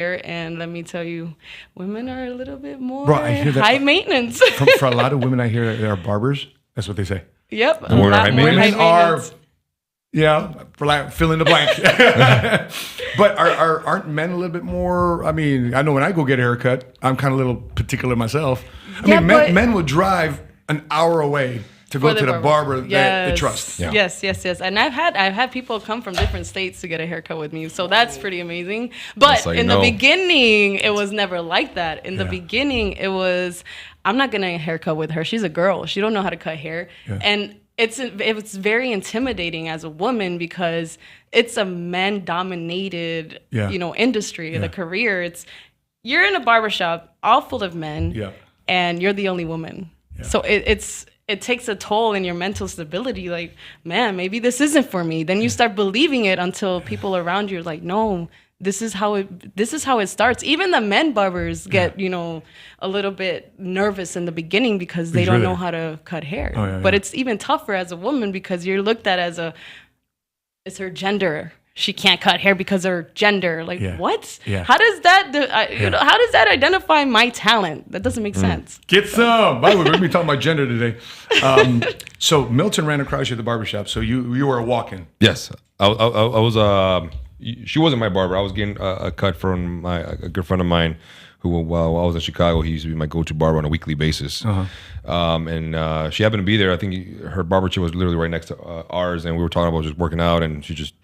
And let me tell you, women are a little bit more Bro, I hear that high maintenance. for a lot of women, I hear that they are barbers. That's what they say. Yep. The more high maintenance? Women are, yeah, for like fill in the blank. But aren't men a little bit more? I mean, I know when I go get a haircut, I'm kind of a little particular myself. I mean, men will drive an hour away to go to the barber they trust. Yeah. Yes. And I've had people come from different states to get a haircut with me, so that's pretty amazing. But in the beginning, it was never like that. In the beginning, it was, I'm not gonna get a haircut with her. She's a girl. She don't know how to cut hair, and it's very intimidating as a woman because it's a man-dominated industry, the career. You're in a barbershop all full of men, and you're the only woman. Yeah. So it takes a toll in your mental stability. Like, man, maybe this isn't for me. Then you start believing it until people around you are like, no, this is how it starts. Even the men barbers get, a little bit nervous in the beginning because they don't know how to cut hair. But it's even tougher as a woman because you're looked at as it's her gender. She can't cut hair because of her gender. Like, what? Yeah. How does that identify my talent? That doesn't make sense. Get some. By the way, we're going to be talking about gender today. So Milton ran across you at the barbershop. So you were a walk-in. Yes. I was, she wasn't my barber. I was getting a cut from a good friend of mine who, while I was in Chicago, he used to be my go-to barber on a weekly basis. And she happened to be there. I think her barber chair was literally right next to ours. And we were talking about just working out, and she just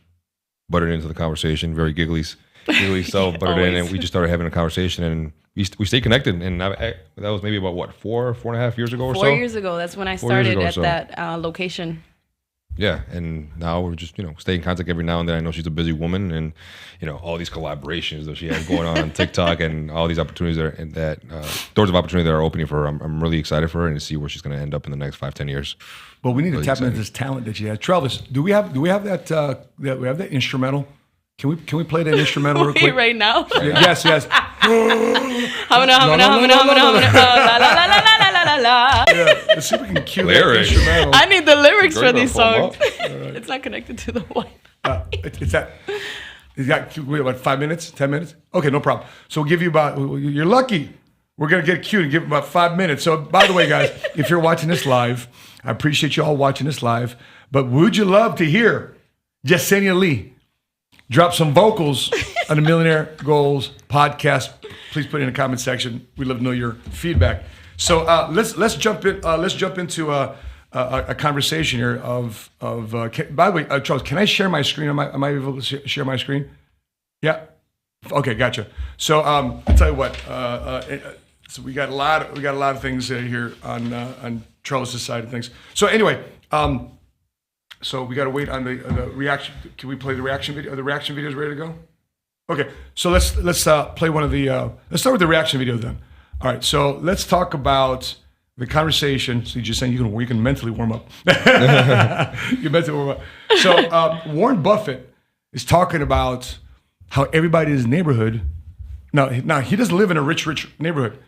buttered into the conversation, very giggly self, buttered in, and we just started having a conversation, and we stayed connected. And that was maybe about, 4.5 years ago or so? 4 years ago. That's when I started at that location. Yeah, and now we're just, stay in contact every now and then. I know she's a busy woman, and, all these collaborations that she has going on TikTok and all these opportunities that doors of opportunity that are opening for her. I'm really excited for her and to see where she's going to end up in the next 5-10 years. Well, we need to tap into this talent that she has. Travis, do we have that that instrumental? Can we play that instrumental real quick? Right now? Yes. Let's see if we can cue that instrumental. I need the lyrics for these songs. It's not connected to the Wi-Fi. It's that. You got what, 5 minutes, 10 minutes? Okay, no problem. So we'll give you about. You're lucky. We're gonna get cued and give about 5 minutes. So by the way, guys, if you're watching this live, I appreciate you all watching this live. But would you love to hear Yesenia Lee drop some vocals on the Millionaire Goals podcast? Please put it in the comment section. We'd love to know your feedback. So let's jump in. Let's jump into a conversation here of. By the way, Charles, can I share my screen? Am I able to share my screen? Yeah. Okay, gotcha. So I'll tell you what. So we got a lot of things here on Charles' side of things. So anyway, so we got to wait on the reaction. Can we play the reaction video? Are the reaction videos ready to go? Okay, so let's play one of the. Let's start with the reaction video then. All right, so let's talk about the conversation. So you're just saying you can mentally warm up. You mentally warm up. So Warren Buffett is talking about how everybody in his neighborhood. Now he doesn't live in a rich neighborhood.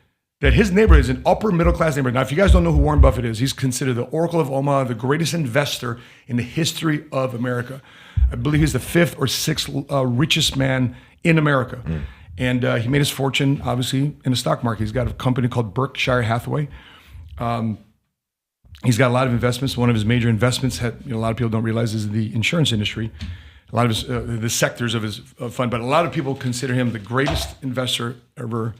That his neighborhood is an upper middle class neighborhood. Now, if you guys don't know who Warren Buffett is, he's considered the Oracle of Omaha, the greatest investor in the history of America. I believe he's the 5th or 6th richest man in America. And he made his fortune, obviously, in the stock market. He's got a company called Berkshire Hathaway. He's got a lot of investments. One of his major investments, a lot of people don't realize, is the insurance industry. A lot of his, the sectors of his fund. But a lot of people consider him the greatest investor ever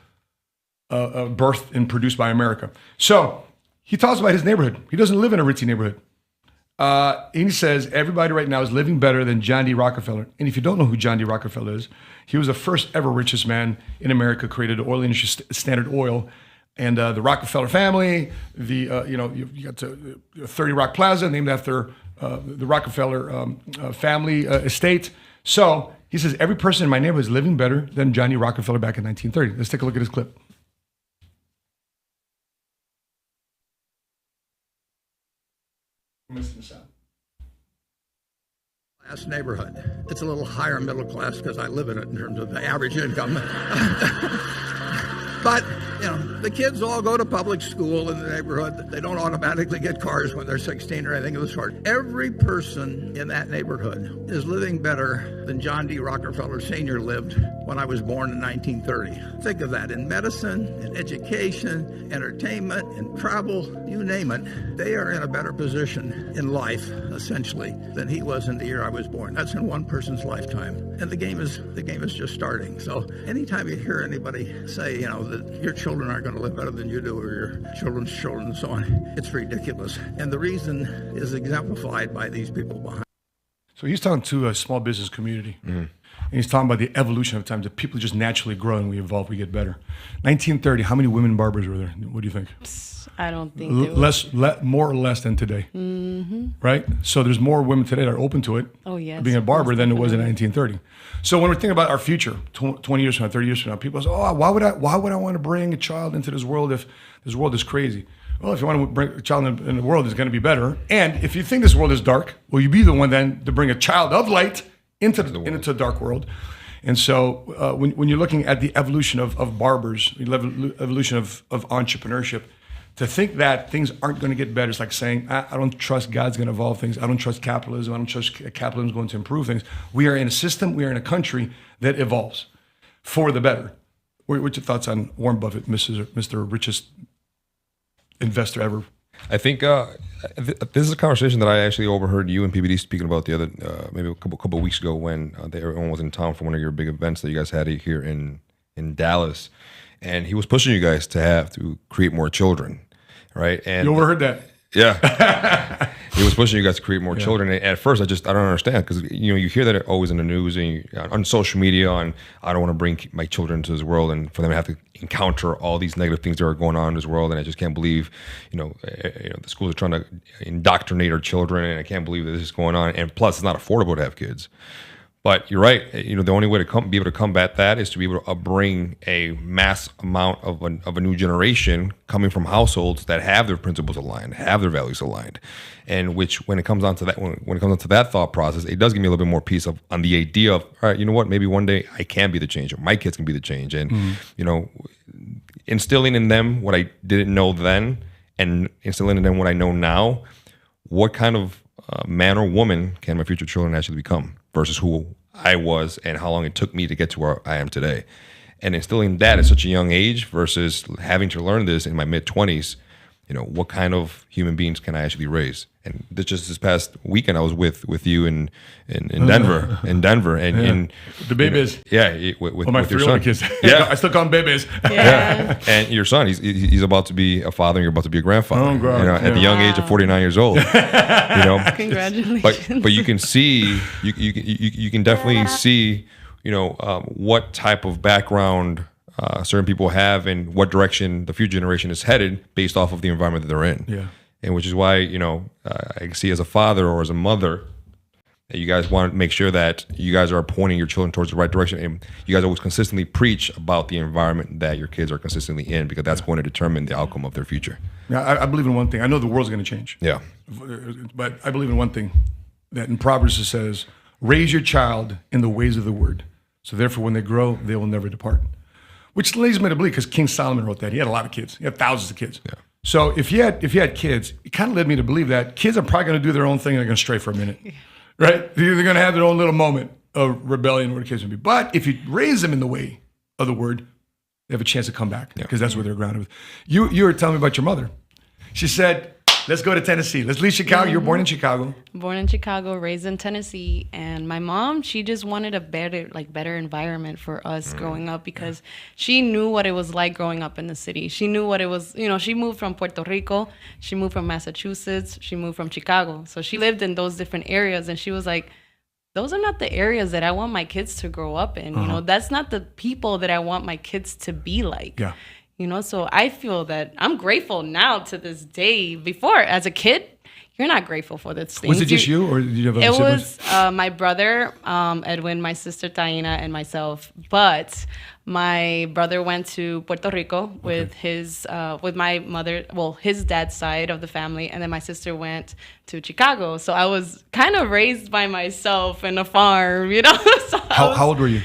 birthed and produced by America. So he talks about his neighborhood. He doesn't live in a ritzy neighborhood. And he says everybody right now is living better than John D. Rockefeller. And if you don't know who John D. Rockefeller is, he was the first ever richest man in America, created the oil industry, Standard Oil. And the Rockefeller family, you got the 30 Rock Plaza, named after the Rockefeller family estate. So he says every person in my neighborhood is living better than John D. Rockefeller back in 1930. Let's take a look at his clip. Missing the sound. Class neighborhood. It's a little higher middle class because I live in it in terms of the average income. But, the kids all go to public school in the neighborhood. They don't automatically get cars when they're 16 or anything of the sort. Every person in that neighborhood is living better than John D. Rockefeller Sr. lived when I was born in 1930. Think of that. In medicine, in education, entertainment, in travel, you name it, they are in a better position in life, essentially, than he was in the year I was born. That's in one person's lifetime. And the game is just starting. So anytime you hear anybody say, that your children aren't going to live better than you do, or your children's children and so on, it's ridiculous. And the reason is exemplified by these people behind. So he's talking to a small business community. Mm-hmm. And he's talking about the evolution of time, that people just naturally grow and we evolve, we get better. 1930, how many women barbers were there? What do you think? I don't think more or less than today. Mm-hmm. Right? So there's more women today that are open to it, being a barber, than there was in 1930. So when we're thinking about our future, 20 years from now, 30 years from now, people say, why would I want to bring a child into this world if this world is crazy? Well, if you want to bring a child in the world, it's going to be better. And if you think this world is dark, well, you be the one then to bring a child of light into the dark world. And so when you're looking at the evolution of barbers, the evolution of entrepreneurship, to think that things aren't going to get better, it's like saying, I don't trust God's going to evolve things. I don't trust capitalism. I don't trust capitalism is going to improve things. We are in a system, we are in a country that evolves for the better. What's your thoughts on Warren Buffett, Mr. Richest investor ever? I think this is a conversation that I actually overheard you and PBD speaking about the other, maybe a couple of weeks ago when everyone was in town for one of your big events that you guys had here in Dallas, and he was pushing you guys to create more children, right? And you overheard that? Yeah. He was pushing you guys to create more children. And at first, I don't understand, because you hear that always in the news and on social media, and I don't want to bring my children into this world, and for them to have to encounter all these negative things that are going on in this world, and I just can't believe, the schools are trying to indoctrinate our children, and I can't believe that this is going on. And plus, it's not affordable to have kids. But you're right. The only way to be able to combat that is to be able to bring a mass amount of a new generation coming from households that have their principles aligned, have their values aligned, and which, when it comes onto that, when it comes onto that thought process, it does give me a little bit more peace on the idea of, all right, you know what? Maybe one day I can be the change, or my kids can be the change, and instilling in them what I didn't know then, and instilling in them what I know now. What kind of man or woman can my future children actually become, versus who I was and how long it took me to get to where I am today. And instilling that at such a young age versus having to learn this in my mid-20s, what kind of human beings can I actually raise? And this past weekend, I was with you in Denver, and the babies. With my your son. Kids. Yeah, I still call them babies. Yeah. And your son, he's about to be a father, and you're about to be a grandfather. Oh, God. At the young age of 49 years old. Congratulations. But you can see, you can definitely see, what type of background certain people have, and what direction the future generation is headed based off of the environment that they're in. Yeah. And which is why, I can see as a father or as a mother that you guys want to make sure that you guys are pointing your children towards the right direction. And you guys always consistently preach about the environment that your kids are consistently in, because that's going to determine the outcome of their future. Yeah, I believe in one thing. I know the world's going to change. Yeah. But I believe in one thing, that in Proverbs it says, raise your child in the ways of the word. So therefore, when they grow, they will never depart. Which leads me to believe, because King Solomon wrote that. He had a lot of kids. He had thousands of kids. Yeah. So if you had kids, it kind of led me to believe that kids are probably going to do their own thing, and they're going to stray for a minute. Right? They're going to have their own little moment of rebellion, whatever the case may be. But if you raise them in the way of the word, they have a chance to come back, because that's where they're grounded with. You were telling me about your mother. She said, let's go to Tennessee. Let's leave Chicago. Mm-hmm. You were born in Chicago. Born in Chicago, raised in Tennessee. And my mom, she just wanted a better environment for us growing up, because she knew what it was like growing up in the city. She knew what it was, she moved from Puerto Rico. She moved from Massachusetts. She moved from Chicago. So she lived in those different areas. And she was like, those are not the areas that I want my kids to grow up in. That's not the people that I want my kids to be like. Yeah. So I feel that I'm grateful now to this day. Before, as a kid, you're not grateful for those things. Was it just you, or did you have other siblings? It was my brother, Edwin, my sister Taina, and myself. But my brother went to Puerto Rico with with my mother, his dad's side of the family, and then my sister went to Chicago. So I was kind of raised by myself in a farm, So how old were you?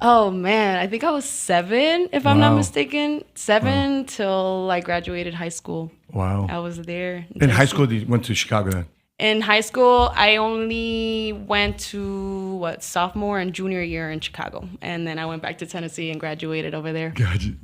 Oh, man. I think I was 7, if I'm not mistaken. 7 till I graduated high school. Wow. I was there. In high school, you went to Chicago then? In high school, I only went to sophomore and junior year in Chicago, and then I went back to Tennessee and graduated over there. Gotcha.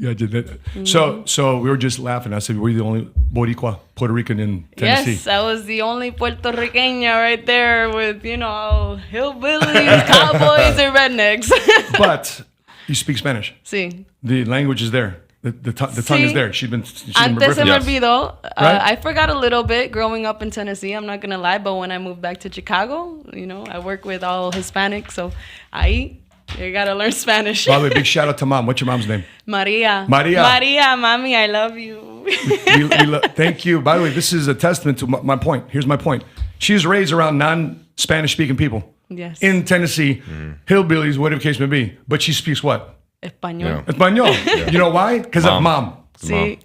So we were just laughing. I said, were you the only Boricua, Puerto Rican in Tennessee? Yes, I was the only Puerto Riqueña right there with, hillbillies, cowboys, and rednecks. But you speak Spanish. Sí. The language is there. The tongue is there. She's been Antes se me olvidó. Right? I forgot a little bit growing up in Tennessee. I'm not going to lie. But when I moved back to Chicago, I work with all Hispanics. So you got to learn Spanish. By the way, big shout out to Mom. What's your mom's name? Maria. Maria, Mami, I love you. Thank you. By the way, this is a testament to my point. Here's my point. She was raised around non-Spanish speaking people. Yes. In Tennessee, hillbillies, whatever the case may be. But she speaks what? Español. Español. You know why? Because of mom. Sí.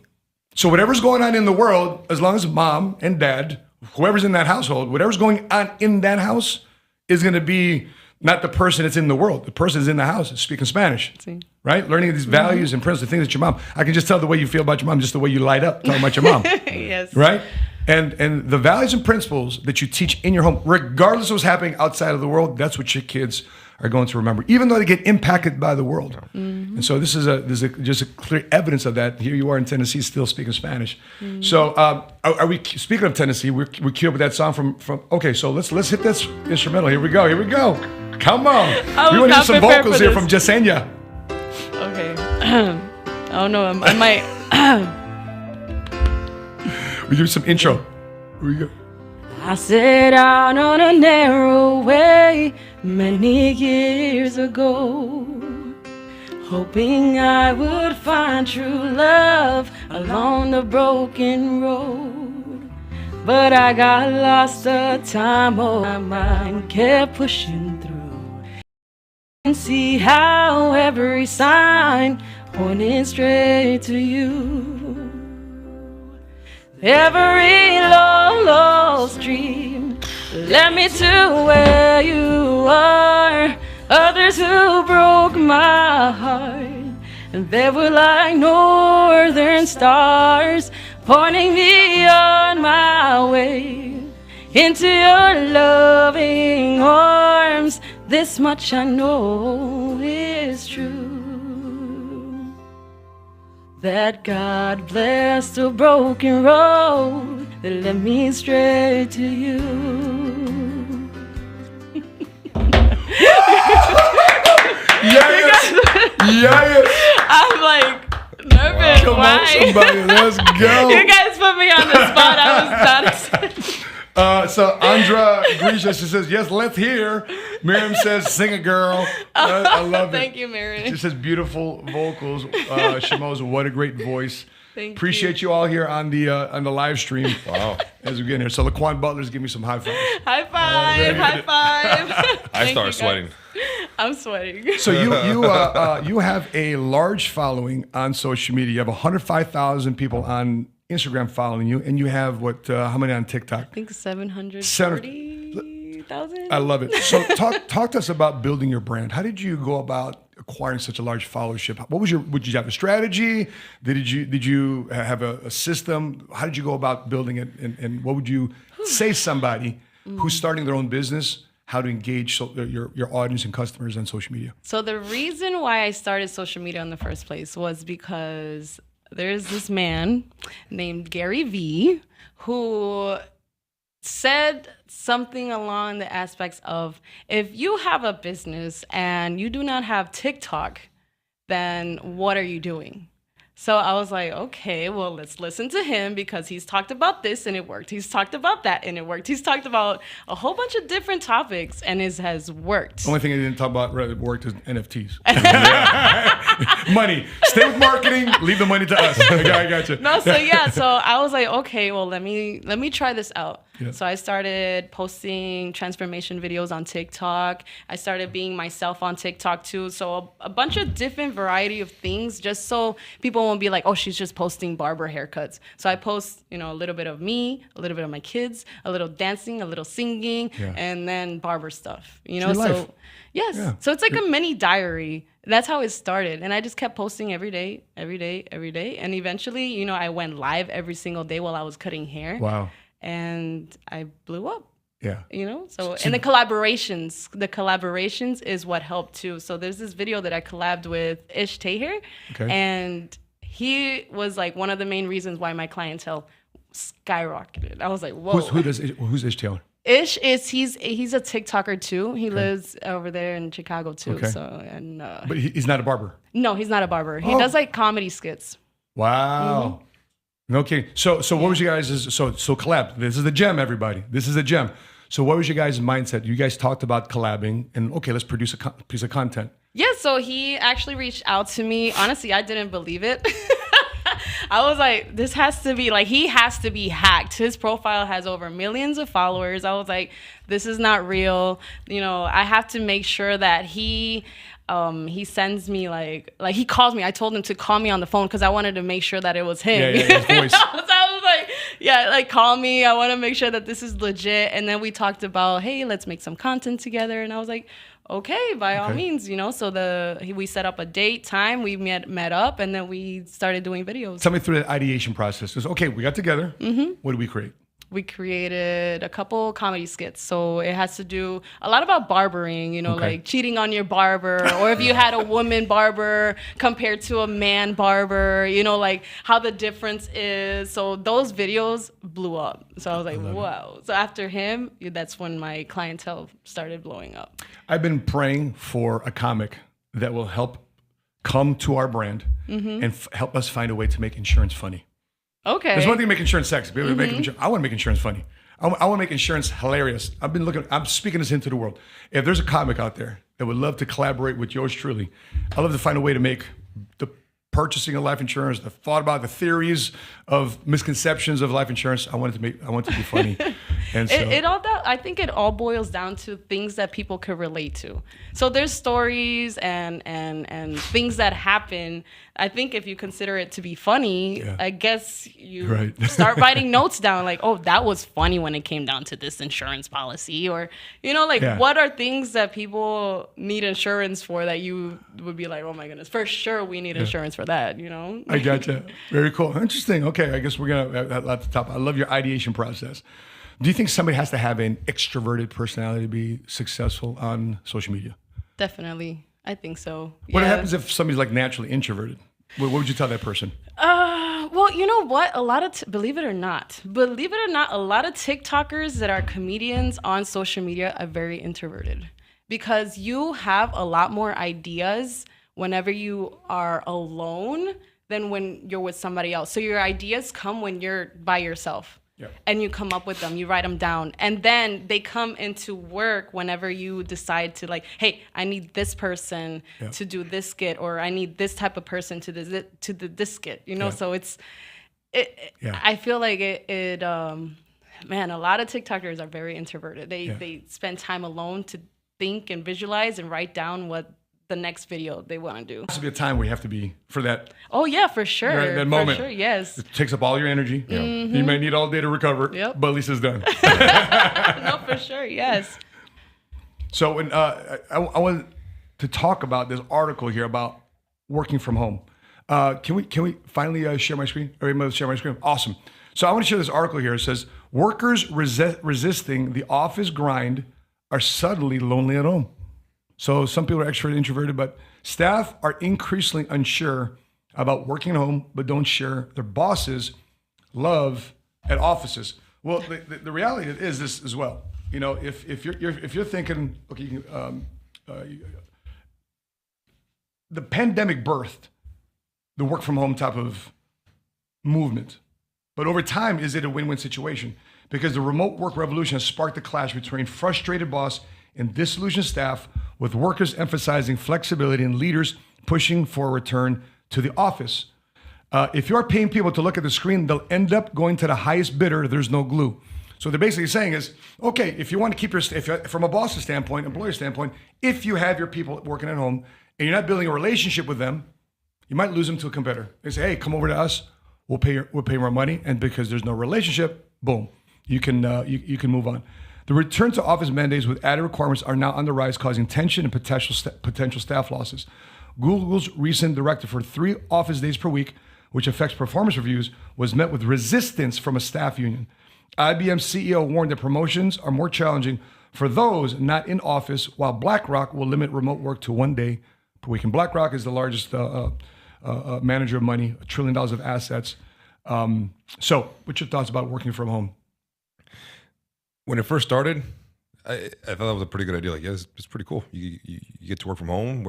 So whatever's going on in the world, as long as mom and dad, whoever's in that household, whatever's going on in that house is going to be not the person that's in the world. The person that's in the house is speaking Spanish. Sí. Right? Learning these values and principles, the things that your mom. I can just tell the way you feel about your mom, just the way you light up talking about your mom. Yes. Right? And the values and principles that you teach in your home, regardless of what's happening outside of the world, that's what your kids are going to remember, even though they get impacted by the world. Mm-hmm. And so this is just a clear evidence of that. Here you are in Tennessee, still speaking Spanish. Mm-hmm. So are we speaking of Tennessee? We're queued up with that song from. Okay, so let's hit this instrumental. Here we go. Come on. We want to hear some vocals here from Yesenia. Okay. I don't know. I might. We do some intro. Here we go. I set out on a narrow way many years ago, hoping I would find true love along the broken road. But I got lost the time, my mind kept pushing through. And see how every sign pointed straight to you. Every low stream led me to where you are. Others who broke my heart, and they were like northern stars, pointing me on my way into your loving arms. This much I know is true, that God blessed a broken road that led me straight to you. Yes. I'm like nervous. Come Why? on, somebody, let's go. You guys put me on the spot. I was not excited. So Andra Grisha, she says, yes, let's hear. Miriam says, sing a girl. I love it. Thank you, Miriam. She says, beautiful vocals. Shimo's, what a great voice. Appreciate you all here on the live stream. Wow. As we get in here. So Laquan Butler's giving me some high fives. High five. High five. I start sweating. I'm sweating. So you have a large following on social media. You have 105,000 people on Instagram following you, and you have how many on TikTok? I think 730,000. I love it. So talk to us about building your brand. How did you go about acquiring such a large followership? Would you have a strategy? Did you have a system? How did you go about building it? And what would you say to somebody who's starting their own business, how to engage your audience and customers on social media? So the reason why I started social media in the first place was because there's this man named Gary V who said something along the aspects of, if you have a business and you do not have TikTok, then what are you doing? So I was like, okay, well, let's listen to him because he's talked about this and it worked. He's talked about that and it worked. He's talked about a whole bunch of different topics and it has worked. The only thing he didn't talk about that worked is NFTs. Money. Stay with marketing. Leave the money to us. I got you. No, so I was like, okay, well, let me try this out. Yeah. So I started posting transformation videos on TikTok. I started being myself on TikTok too. So a bunch of different variety of things just so people won't be like, oh, she's just posting barber haircuts. So I post, a little bit of me, a little bit of my kids, a little dancing, a little singing, and then barber stuff. Life. Yes. Yeah. So it's like a mini diary. That's how it started. And I just kept posting every day. And eventually, I went live every single day while I was cutting hair. Wow. And I blew up. Yeah. You know, so and the collaborations is what helped too. So there's this video that I collabed with Ish Tahir, and he was like one of the main reasons why my clientele skyrocketed. I was like, whoa. Who's Ish Tahir? Ish is he's a TikToker too. He lives over there in Chicago too. Okay. So and but he's not a barber. No, he's not a barber. He does like comedy skits. Wow. Okay. So what was you guys' so collab? This is the gem, everybody. This is the gem. So what was your guys' mindset? You guys talked about collabing and okay, let's produce a piece of content. Yeah, so he actually reached out to me. Honestly, I didn't believe it. I was like, this has to be like, he has to be hacked. His profile has over millions of followers. I was like, this is not real. You know, I have to make sure that he sends me like he calls me. I told him to call me on the phone because I wanted to make sure that it was him. Yeah, his voice. I was like, yeah, like call me. I want to make sure that this is legit. And then we talked about, hey, let's make some content together. And I was like, okay, by all means, you know. So we set up a date, time. We met up, and then we started doing videos. Tell me through the ideation process. Because okay, we got together. What did we create? We created a couple comedy skits. So it has to do a lot about barbering, you know, like cheating on your barber, or if you had a woman barber compared to a man barber, you know, like how the difference is. So those videos blew up. So I was like, wow. So after him, that's when my clientele started blowing up. I've been praying for a comic that will help come to our brand and help us find a way to make insurance funny. Okay. There's one thing to make insurance sexy. I want to make insurance funny. I want to make insurance hilarious. I'm speaking this into the world. If there's a comic out there that would love to collaborate with yours truly, I'd love to find a way to make the purchasing of life insurance, the thought about the theories of misconceptions of life insurance. I want it to be funny. And so I think it all boils down to things that people could relate to. So there's stories and things that happen. I think if you consider it to be funny, I guess you start writing notes down like, oh, that was funny when it came down to this insurance policy, or, you know, like what are things that people need insurance for that you would be like, oh my goodness, for sure we need insurance for that, you know? I gotcha. Very cool. Interesting. Okay. I guess we're going to, at the top, I love your ideation process. Do you think somebody has to have an extroverted personality to be successful on social media? Definitely. I think so. What happens if somebody's like naturally introverted? What would you tell that person? Well, you know what? Believe it or not, a lot of TikTokers that are comedians on social media are very introverted, because you have a lot more ideas whenever you are alone than when you're with somebody else. So your ideas come when you're by yourself. Yeah. And you come up with them, you write them down, and then they come into work whenever you decide to, like, hey, I need this person to do this skit, or I need this type of person to do this skit, you know. So I feel like man, a lot of TikTokers are very introverted. They spend time alone to think and visualize and write down what the next video they want to do. There has to be a time where you have to be for that. Oh yeah, for sure. Right, that moment. For sure, yes. It takes up all your energy. You may need all day to recover, but at least it's done. No, for sure, yes. So when I wanted to talk about this article here about working from home. Can we finally share my screen? Are you able to share my screen? Awesome. So I want to share this article here. It says, workers resisting the office grind are suddenly lonely at home. So some people are extroverted, introverted, but staff are increasingly unsure about working at home, but don't share their bosses' love at offices. Well, the reality is this as well. You know, if you're thinking, okay, the pandemic birthed the work from home type of movement, but over time, is it a win-win situation? Because the remote work revolution has sparked a clash between frustrated boss and disillusioned staff, with workers emphasizing flexibility and leaders pushing for a return to the office. If you are paying people to look at the screen, they'll end up going to the highest bidder. There's no glue. So they're basically saying is, okay, if you want to keep from a boss's standpoint, employer standpoint, if you have your people working at home and you're not building a relationship with them, you might lose them to a competitor. They say, hey, come over to us. We'll pay more money, and because there's no relationship, boom, you can move on. The return to office mandates with added requirements are now on the rise, causing tension and potential staff losses. Google's recent directive for 3 office days per week, which affects performance reviews, was met with resistance from a staff union. IBM CEO warned that promotions are more challenging for those not in office, while BlackRock will limit remote work to 1 day per week. And BlackRock is the largest manager of money, $1 trillion of assets. So what's your thoughts about working from home? When it first started, I thought that was a pretty good idea. Like, yeah, it's pretty cool. You get to work from home.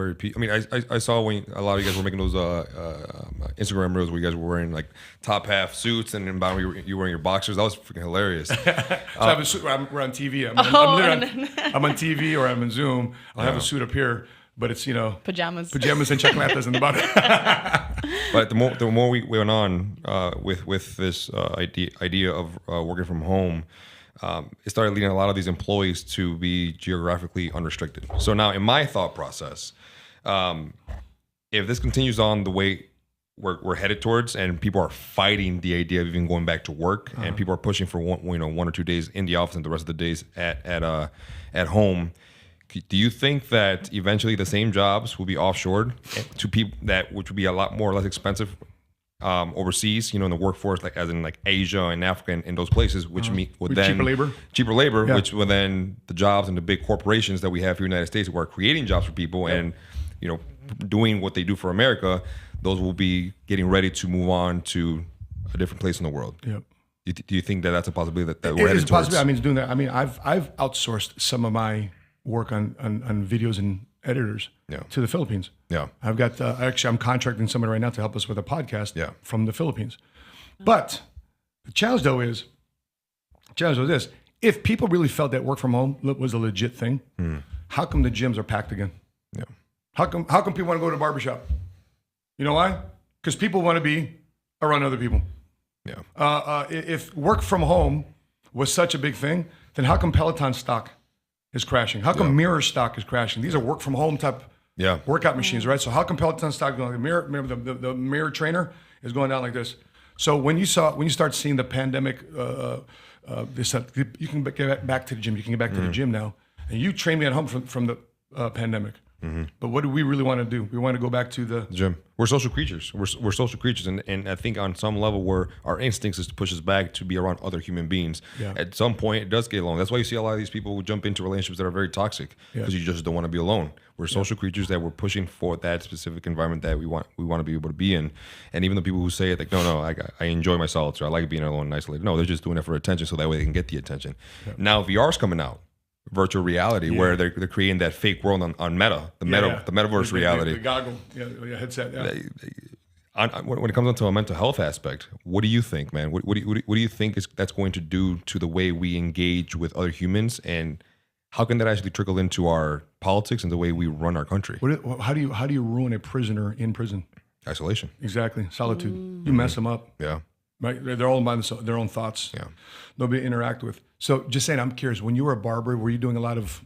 I saw when a lot of you guys were making those Instagram reels where you guys were wearing like top half suits and then bottom you were wearing your boxers. That was freaking hilarious. So we're on TV. I'm on TV or I'm in Zoom. I'll have a suit up here, but it's pajamas and chocolatas in the bottom. But the more we went on with this idea of working from home. It started leading a lot of these employees to be geographically unrestricted. So now in my thought process, if this continues on the way we're headed towards and people are fighting the idea of even going back to work and people are pushing for 1 or 2 days in the office and the rest of the days at home, do you think that eventually the same jobs will be offshored to people which would be a lot more or less expensive overseas, in the workforce, like as in like Asia and Africa and those places, which would then cheaper labor, which would then the jobs and the big corporations that we have here in the United States who are creating jobs for people and doing what they do for America, those will be getting ready to move on to a different place in the world. Yep. Do you think that that's a possibility that we're headed towards? Possibility. Doing that. I've outsourced some of my work on videos and editors to the Philippines. Yeah, I've got I'm contracting someone right now to help us with a podcast from the Philippines. But the challenge though is this: if people really felt that work from home was a legit thing, how come the gyms are packed again? Yeah. How come people want to go to a barbershop? You know why? Because people want to be around other people. Yeah. If work from home was such a big thing, then how come Peloton stock is crashing? How come Mirror stock is crashing? These are work from home type workout machines, right? So how come Peloton stock going? The Mirror trainer is going down like this. So when you start seeing the pandemic, you can get back to the gym. You can get back to the gym now, and you train me at home from the pandemic. Mm-hmm. But what do we really want to do? We want to go back to the gym. We're social creatures. We're social creatures, and I think on some level, where our instincts is to push us back to be around other human beings. Yeah. At some point, it does get alone. That's why you see a lot of these people who jump into relationships that are very toxic because you just don't want to be alone. We're social creatures that we're pushing for that specific environment that we want to be able to be in. And even the people who say it like, no, I enjoy my solitude. I like being alone and isolated. No, they're just doing it for attention, so that way they can get the attention. Yeah. Now VR's coming out. Virtual reality, where they're creating that fake world on Meta, the metaverse reality. The goggle, headset. Yeah. When it comes onto a mental health aspect, what do you think, man? What do you think that's going to do to the way we engage with other humans, and how can that actually trickle into our politics and the way we run our country? How do you ruin a prisoner in prison? Isolation. Exactly. Solitude. You mess them up. Yeah. Right. They're all by their own thoughts. Yeah. Nobody to interact with. So just saying, I'm curious, when you were a barber, were you doing a lot of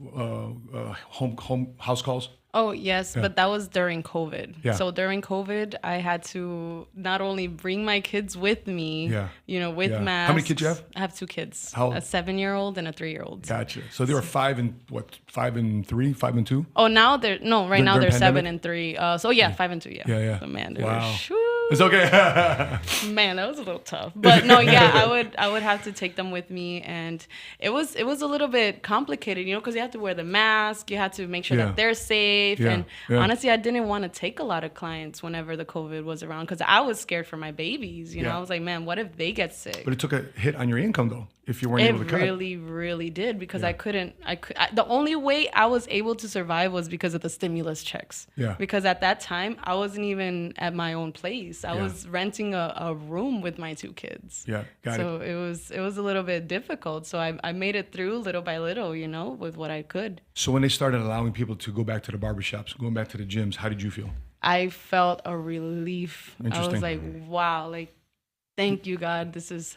home house calls? Oh, yes, but that was during COVID. Yeah. So during COVID, I had to not only bring my kids with me, with masks. How many kids do you have? I have 2 kids. How old? A 7-year-old and a 3-year-old. Gotcha. So they were 5 and 3, 5 and 2? Oh, now they're 7 and 3. 5 and 2, Yeah. But man, wow. It's okay. Man, that was a little tough. But no, I would have to take them with me, and it was a little bit complicated, because you have to wear the mask, you have to make sure that they're safe. And honestly, I didn't want to take a lot of clients whenever the COVID was around because I was scared for my babies. I was like, man, what if they get sick? But it took a hit on your income though, if you weren't able to cut. It really, really did because I couldn't. The only way I was able to survive was because of the stimulus checks. Yeah. Because at that time, I wasn't even at my own place. I was renting a room with my 2 kids. Yeah, got it. So it was a little bit difficult. So I made it through little by little, with what I could. So when they started allowing people to go back to the barbershops, going back to the gyms, how did you feel? I felt a relief. I was like, wow, thank you, God. This is,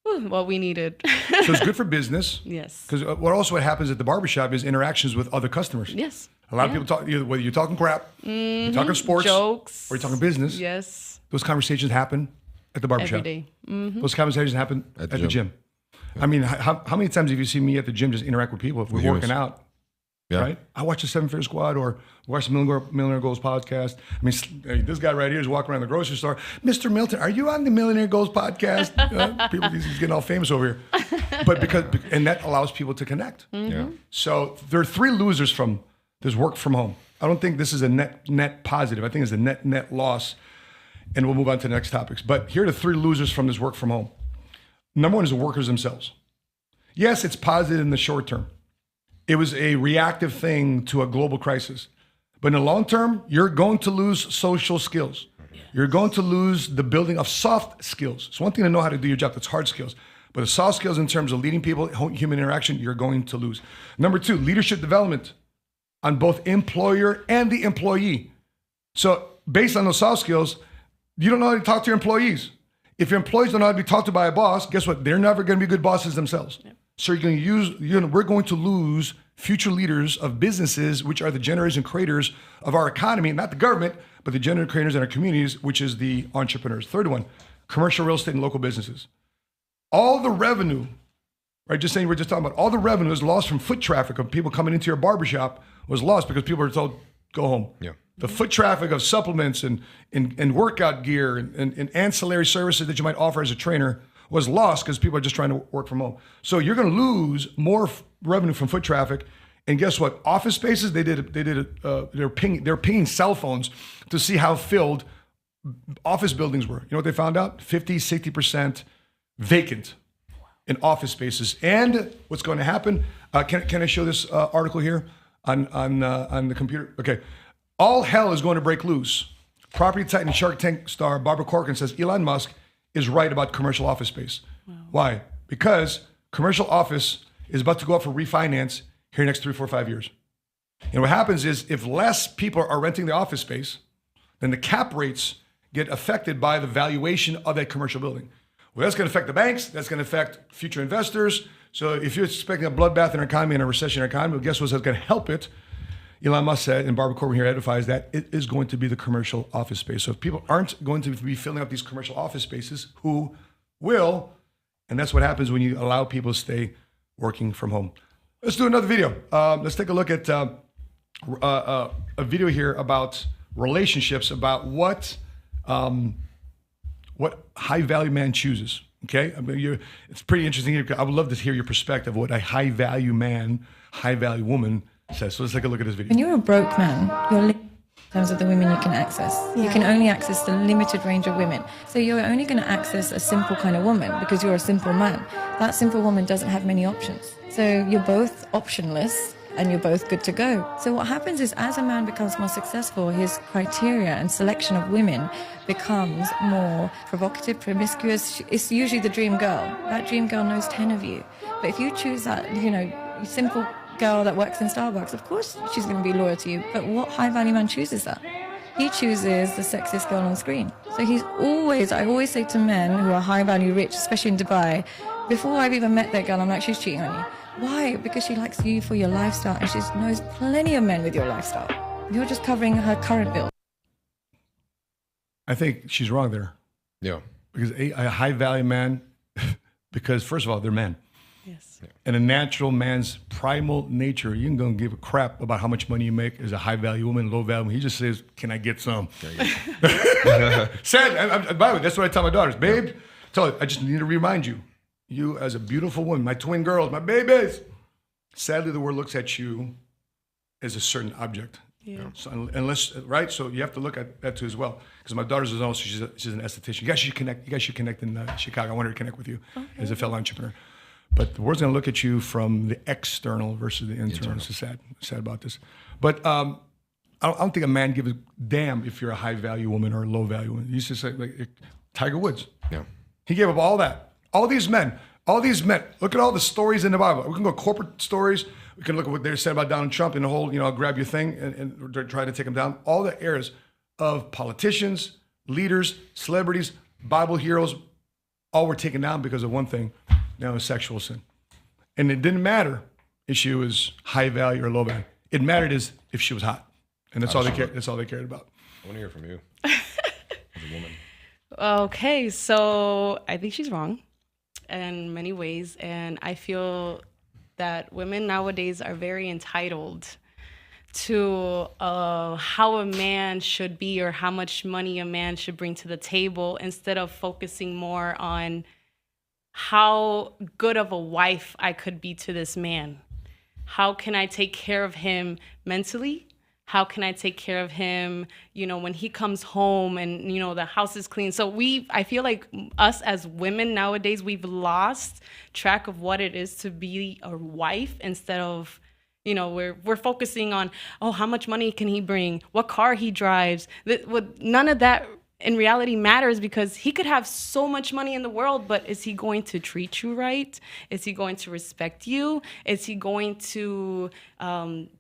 what we needed. So it's good for business. Yes. Because what happens at the barbershop is interactions with other customers. Yes. A lot of people talk, whether you're talking crap, you're talking sports, jokes, or you're talking business. Yes. Those conversations happen at the barbershop. Every day. Mm-hmm. Those conversations happen at the gym. Yeah. I mean, how many times have you seen me at the gym just interact with people if we're working out? right? I watch the 7-Figure Squad or watch the Millionaire Goals podcast. I mean, this guy right here is walking around the grocery store. Mr. Milton, are you on the Millionaire Goals podcast? People, he's getting all famous over here. And that allows people to connect. Yeah. So there are 3 losers from this work from home. I don't think this is a net positive. I think it's a net loss. And we'll move on to the next topics. But here are the 3 losers from this work from home. Number 1 is the workers themselves. Yes, it's positive in the short term. It was a reactive thing to a global crisis. But in the long term, you're going to lose social skills. You're going to lose the building of soft skills. It's one thing to know how to do your job. That's hard skills. But the soft skills in terms of leading people, human interaction, you're going to lose. Number 2, leadership development on both employer and the employee. So based on those soft skills, you don't know how to talk to your employees. If your employees don't know how to be talked to by a boss, guess what? They're never going to be good bosses themselves. Yep. So we're going to lose future leaders of businesses, which are the generators and creators of our economy, not the government, but the generators and creators in our communities, which is the entrepreneurs. Third one, commercial real estate and local businesses. All the revenue, right? We're just talking about all the revenue is lost from foot traffic of people coming into your barbershop was lost because people were told, go home. Yeah. The foot traffic of supplements and workout gear and ancillary services that you might offer as a trainer was lost because people are just trying to work from home. So you're going to lose more revenue from foot traffic. And guess what? Office spaces, they're pinging cell phones to see how filled office buildings were. You know what they found out? 50, 60% vacant in office spaces. And what's going to happen? Can I show this article here on the computer? Okay. All hell is going to break loose. Property titan and Shark Tank star Barbara Corcoran says Elon Musk is right about commercial office space. Wow. Why? Because commercial office is about to go up for refinance here next 3, 4, 5 years. And what happens is if less people are renting the office space, then the cap rates get affected by the valuation of that commercial building. Well, that's going to affect the banks. That's going to affect future investors. So if you're expecting a bloodbath in our economy and a recession in our economy, well, guess what's going to help it? Elon Musk said, and Barbara Corcoran here edifies that it is going to be the commercial office space. So if people aren't going to be filling up these commercial office spaces, who will? And that's what happens when you allow people to stay working from home. Let's do another video. Let's take a look at a video here about relationships, about what high value man chooses. Okay, I mean, it's pretty interesting. I would love to hear your perspective of what a high value man, high value woman says. So let's take a look at this video. When you're a broke man, you're limited in terms of the women you can access. Yeah. You can only access the limited range of women. So you're only going to access a simple kind of woman because you're a simple man. That simple woman doesn't have many options. So you're both optionless and you're both good to go. So what happens is as a man becomes more successful, his criteria and selection of women becomes more provocative, promiscuous. It's usually the dream girl. That dream girl knows 10 of you. But if you choose that, simple girl that works in Starbucks, of course she's going to be loyal to you. But what high value man chooses that? He chooses the sexiest girl on screen. So I always say to men who are high value rich, especially in Dubai, before I've even met that girl, I'm like, she's cheating on you. Why? Because she likes you for your lifestyle and she knows plenty of men with your lifestyle. You're just covering her current bill. I think she's wrong there. Yeah. Because a high value man, because first of all, they're men. Yes. And a natural man's primal nature, you ain't gonna give a crap about how much money you make as a high value woman, low value woman. He just says, can I get some? Sad. By the way, that's what I tell my daughters. Babe, I just need to remind you, you as a beautiful woman, my twin girls, my babies. Sadly, the world looks at you as a certain object. Yeah. So unless, right? So you have to look at that too as well. Because my daughter's also, she's an esthetician. You guys should connect in Chicago. I want her to connect with you as a fellow entrepreneur. But the world's going to look at you from the external versus the internal. It's sad about this. But I don't think a man gives a damn if you're a high value woman or a low value woman. You used to say like Tiger Woods. Yeah. He gave up all that. All these men. Look at all the stories in the Bible. We can go corporate stories. We can look at what they said about Donald Trump and the whole, I'll grab your thing and try to take him down. All the eras of politicians, leaders, celebrities, Bible heroes, all were taken down because of one thing. Now it's sexual sin. And it didn't matter if she was high value or low value. It mattered is if she was hot. And that's all they cared. That's all they cared about. I want to hear from you as a woman. Okay, so I think she's wrong in many ways. And I feel that women nowadays are very entitled to how a man should be or how much money a man should bring to the table, instead of focusing more on how good of a wife I could be to this man. How can I take care of him mentally? How can I take care of him, when he comes home and, the house is clean? So I feel like us as women nowadays, we've lost track of what it is to be a wife, instead of, we're focusing on, how much money can he bring? What car he drives? None of that in reality matters, because he could have so much money in the world, but is he going to treat you right? Is he going to respect you? Is he going to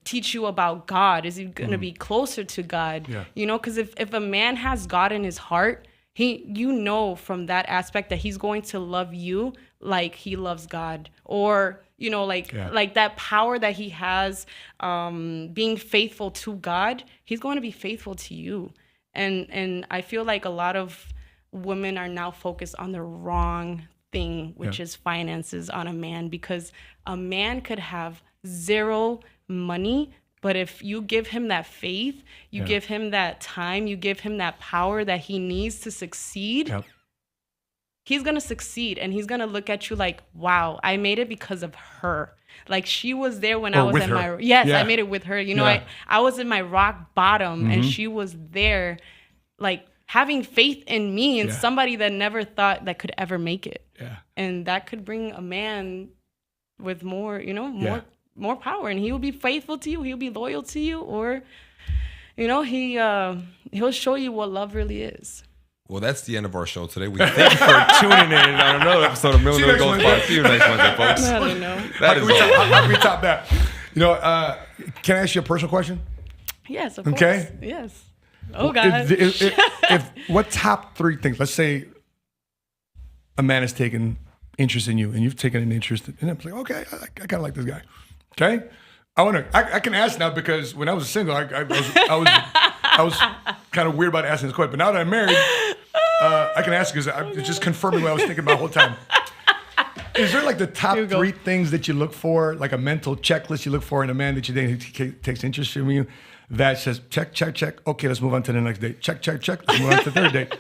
teach you about God? Is he going to be closer to God? Yeah. Because if a man has God in his heart, from that aspect that he's going to love you like he loves God, or like that power that he has, being faithful to God, he's going to be faithful to you. And I feel like a lot of women are now focused on the wrong thing, which is finances on a man, because a man could have zero money, but if you give him that faith, you give him that time, you give him that power that he needs to succeed, he's going to succeed, and he's going to look at you like, wow, I made it because of her. Like, she was there when I was in my... Yes, I made it with her. I was in my rock bottom, and she was there, like, having faith in me and somebody that never thought that could ever make it. Yeah. And that could bring a man with more, more power, and he will be faithful to you. He'll be loyal to you, or, he'll show you what love really is. Well, that's the end of our show today. We thank you for tuning in on another episode of Millionaire Gold Spot. See you next Wednesday, folks. I don't know. How can we top that? Can I ask you a personal question? Yes, of course. Okay. Yes. Oh, God. If what top 3 things? Let's say a man has taken interest in you, and you've taken an interest in him. It's like, okay, I kind of like this guy. Okay. I can ask now, because when I was single, I was kind of weird about asking this question. But now that I'm married, I can ask, because it's just confirming what I was thinking about the whole time. Is there like the top 3 things that you look for, like a mental checklist you look for in a man that you think takes interest in you, that says check, check, check. Okay, let's move on to the next date. Check, check, check. Let's move on to the third date.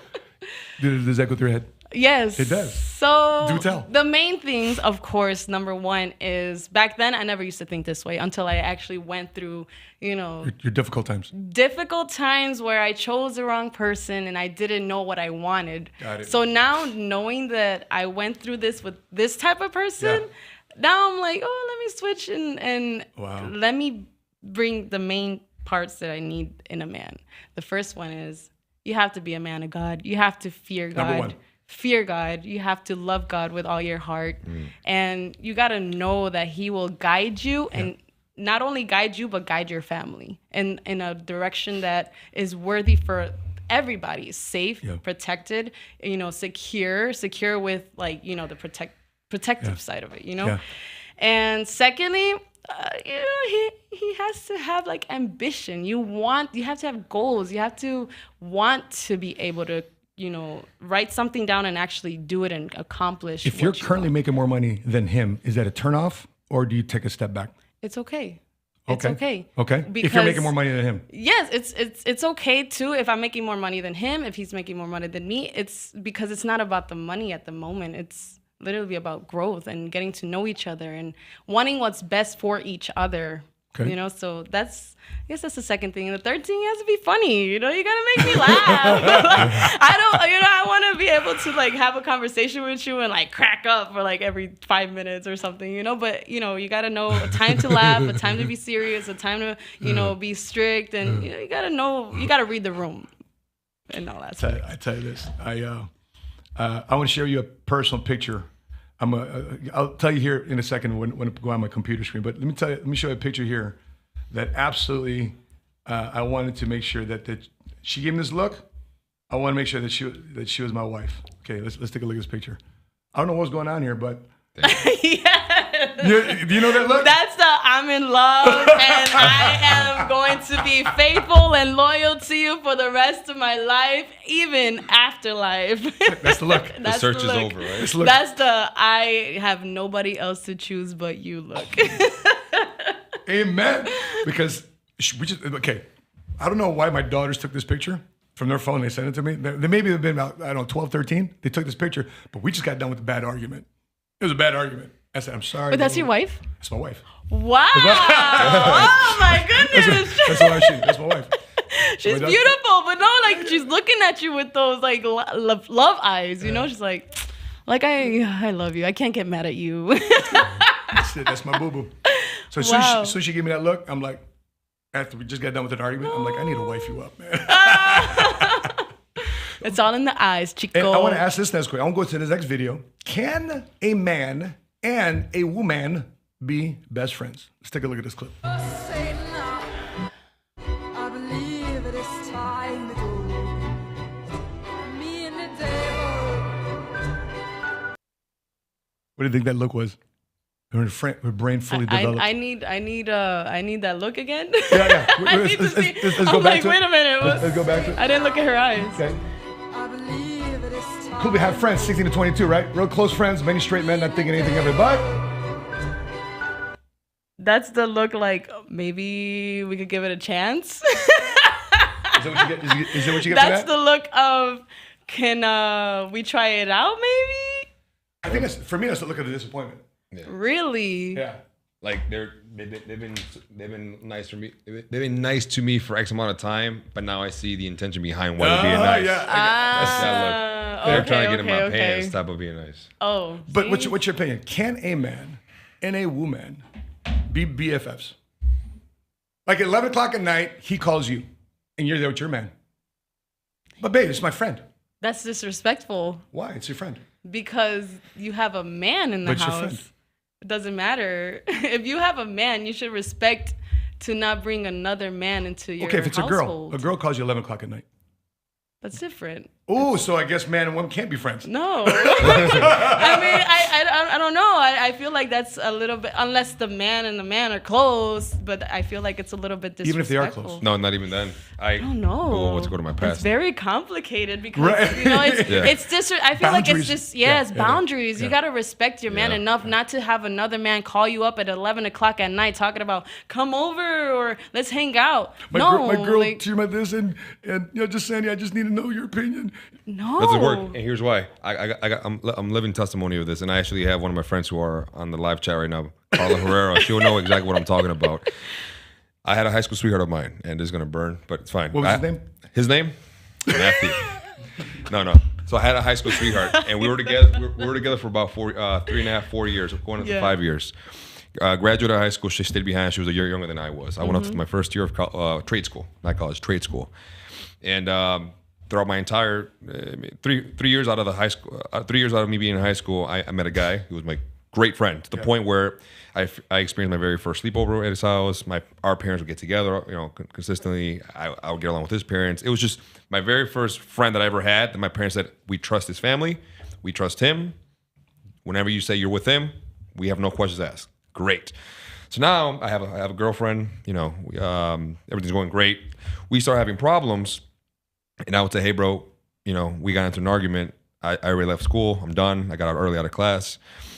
Does that go through your head? Yes. It does. So do tell. The main things, of course, number one is, back then I never used to think this way until I actually went through, your difficult times. Difficult times where I chose the wrong person and I didn't know what I wanted. Got it. So now, knowing that I went through this with this type of person, now I'm like, let me switch and let me bring the main parts that I need in a man. The first one is, you have to be a man of God. You have to fear God. Number one. Fear God. You have to love God with all your heart. And you got to know that he will guide you, and not only guide you, but guide your family in a direction that is worthy for everybody. Safe, protected, secure with, like, the protective side of it, And secondly, he has to have, like, ambition. You have to have goals. You have to want to be able to, write something down and actually do it and accomplish. If you're currently making more money than him, is that a turnoff, or do you take a step back? It's okay. It's okay. Okay. Because, if you're making more money than him. Yes, it's okay too. If I'm making more money than him, if he's making more money than me, it's because it's not about the money at the moment. It's literally about growth and getting to know each other and wanting what's best for each other. Okay. So I guess that's the second thing. And the third thing, he has to be funny. You gotta make me laugh. I want to be able to, like, have a conversation with you and, like, crack up for, like, every 5 minutes or something, But, you gotta know a time to laugh, a time to be serious, a time to, be strict. And, you gotta read the room and all that stuff. I tell you this. I want to share you a personal picture. I'll tell you here in a second when I go on my computer screen. But let me show you a picture here that absolutely I wanted to make sure that she gave me this look. I want to make sure that she was my wife. Okay, let's take a look at this picture. I don't know what's going on here, but yes. Do you know that look? That's the I'm in love and I am going to be faithful and loyal to you for the rest of my life, even after life. That's the look. The search is over, right? That's the I have nobody else to choose but you look. Amen. Because Okay. I don't know why my daughters took this picture from their phone. They sent it to me. They maybe have been about, I don't know, 12, 13. They took this picture, but we just got done with a bad argument. It was a bad argument. I said, I'm sorry. But that's your wife? That's my wife. Wow. Oh, my goodness. That's my wife. She's beautiful, but no, like, she's looking at you with those, like, love eyes, you know? She's like, I love you. I can't get mad at you. That's it. That's my boo-boo. So as soon as she gave me that look, I'm like, after we just got done with an argument, I'm like, I need to wife you up, man. It's all in the eyes, chico. And I want to ask this next question. I want to go to this next video. Can a man and a woman be best friends? Let's take a look at this clip. What do you think that look was? Her brain fully developed. I need that look again. Yeah. Let's go back to it. Wait a minute. Let's go back to it. I didn't look at her eyes. Okay. Cool, we have friends, 16 to 22, right? Real close friends, many straight men, not thinking anything of it, but... That's the look like, maybe we could give it a chance. Is that what you get? Is that what you get That's for that? the look of, can we try it out, maybe? I think for me, that's the look of the disappointment. Yeah. Really? Yeah. Like they've been nice for me. They've been nice to me for X amount of time, but now I see the intention behind why they're being nice. Yeah, that's that look. They're trying to get in my pants type of being nice. Oh. But what's your opinion? Can a man and a woman be BFFs? Like at 11 o'clock at night, he calls you, and you're there with your man. But babe, it's my friend. That's disrespectful. Why? It's your friend. Because you have a man in the house. Your friend. It doesn't matter. If you have a man, you should respect to not bring another man into your household. Okay, if it's a girl calls you 11 o'clock at night. That's different. Oh, so I guess man and woman can't be friends. No. I mean, I don't know. I feel like that's a little bit, unless the man and the man are close, but I feel like it's a little bit disrespectful. Even if they are close? No, not even then. I don't know. Let's go to my past. It's very complicated because, you know, it's just, I feel boundaries. Like it's just, it's boundaries. You got to respect your man enough not to have another man call you up at 11 o'clock at night talking about, come over or let's hang out. My girl, like, to my this and you know, just saying, I just need to know your opinion. No. Doesn't work. And here's why. I'm living testimony of this, and I actually have one of my friends who are on the live chat right now, Carla Herrera. She'll know exactly what I'm talking about. I had a high school sweetheart of mine, and it's gonna burn, but it's fine. What was his name? His name? Matthew. No. So I had a high school sweetheart, and we were together. We were together for about 3.5, 4 years, going into 5 years. Graduated high school. She stayed behind. She was a year younger than I was. I went up to my first year of trade school, not college, trade school, and. Throughout my entire 3 years out of the high school, 3 years out of me being in high school, I met a guy who was my great friend to the point where I experienced my very first sleepover at his house. Our parents would get together, you know, consistently. I would get along with his parents. It was just my very first friend that I ever had. That my parents said, we trust his family, we trust him. Whenever you say you're with him, we have no questions asked. Great. So now I have a girlfriend. You know, everything's going great. We start having problems. And I would say, hey, bro, you know, we got into an argument. I already left school. I'm done. I got out early out of class.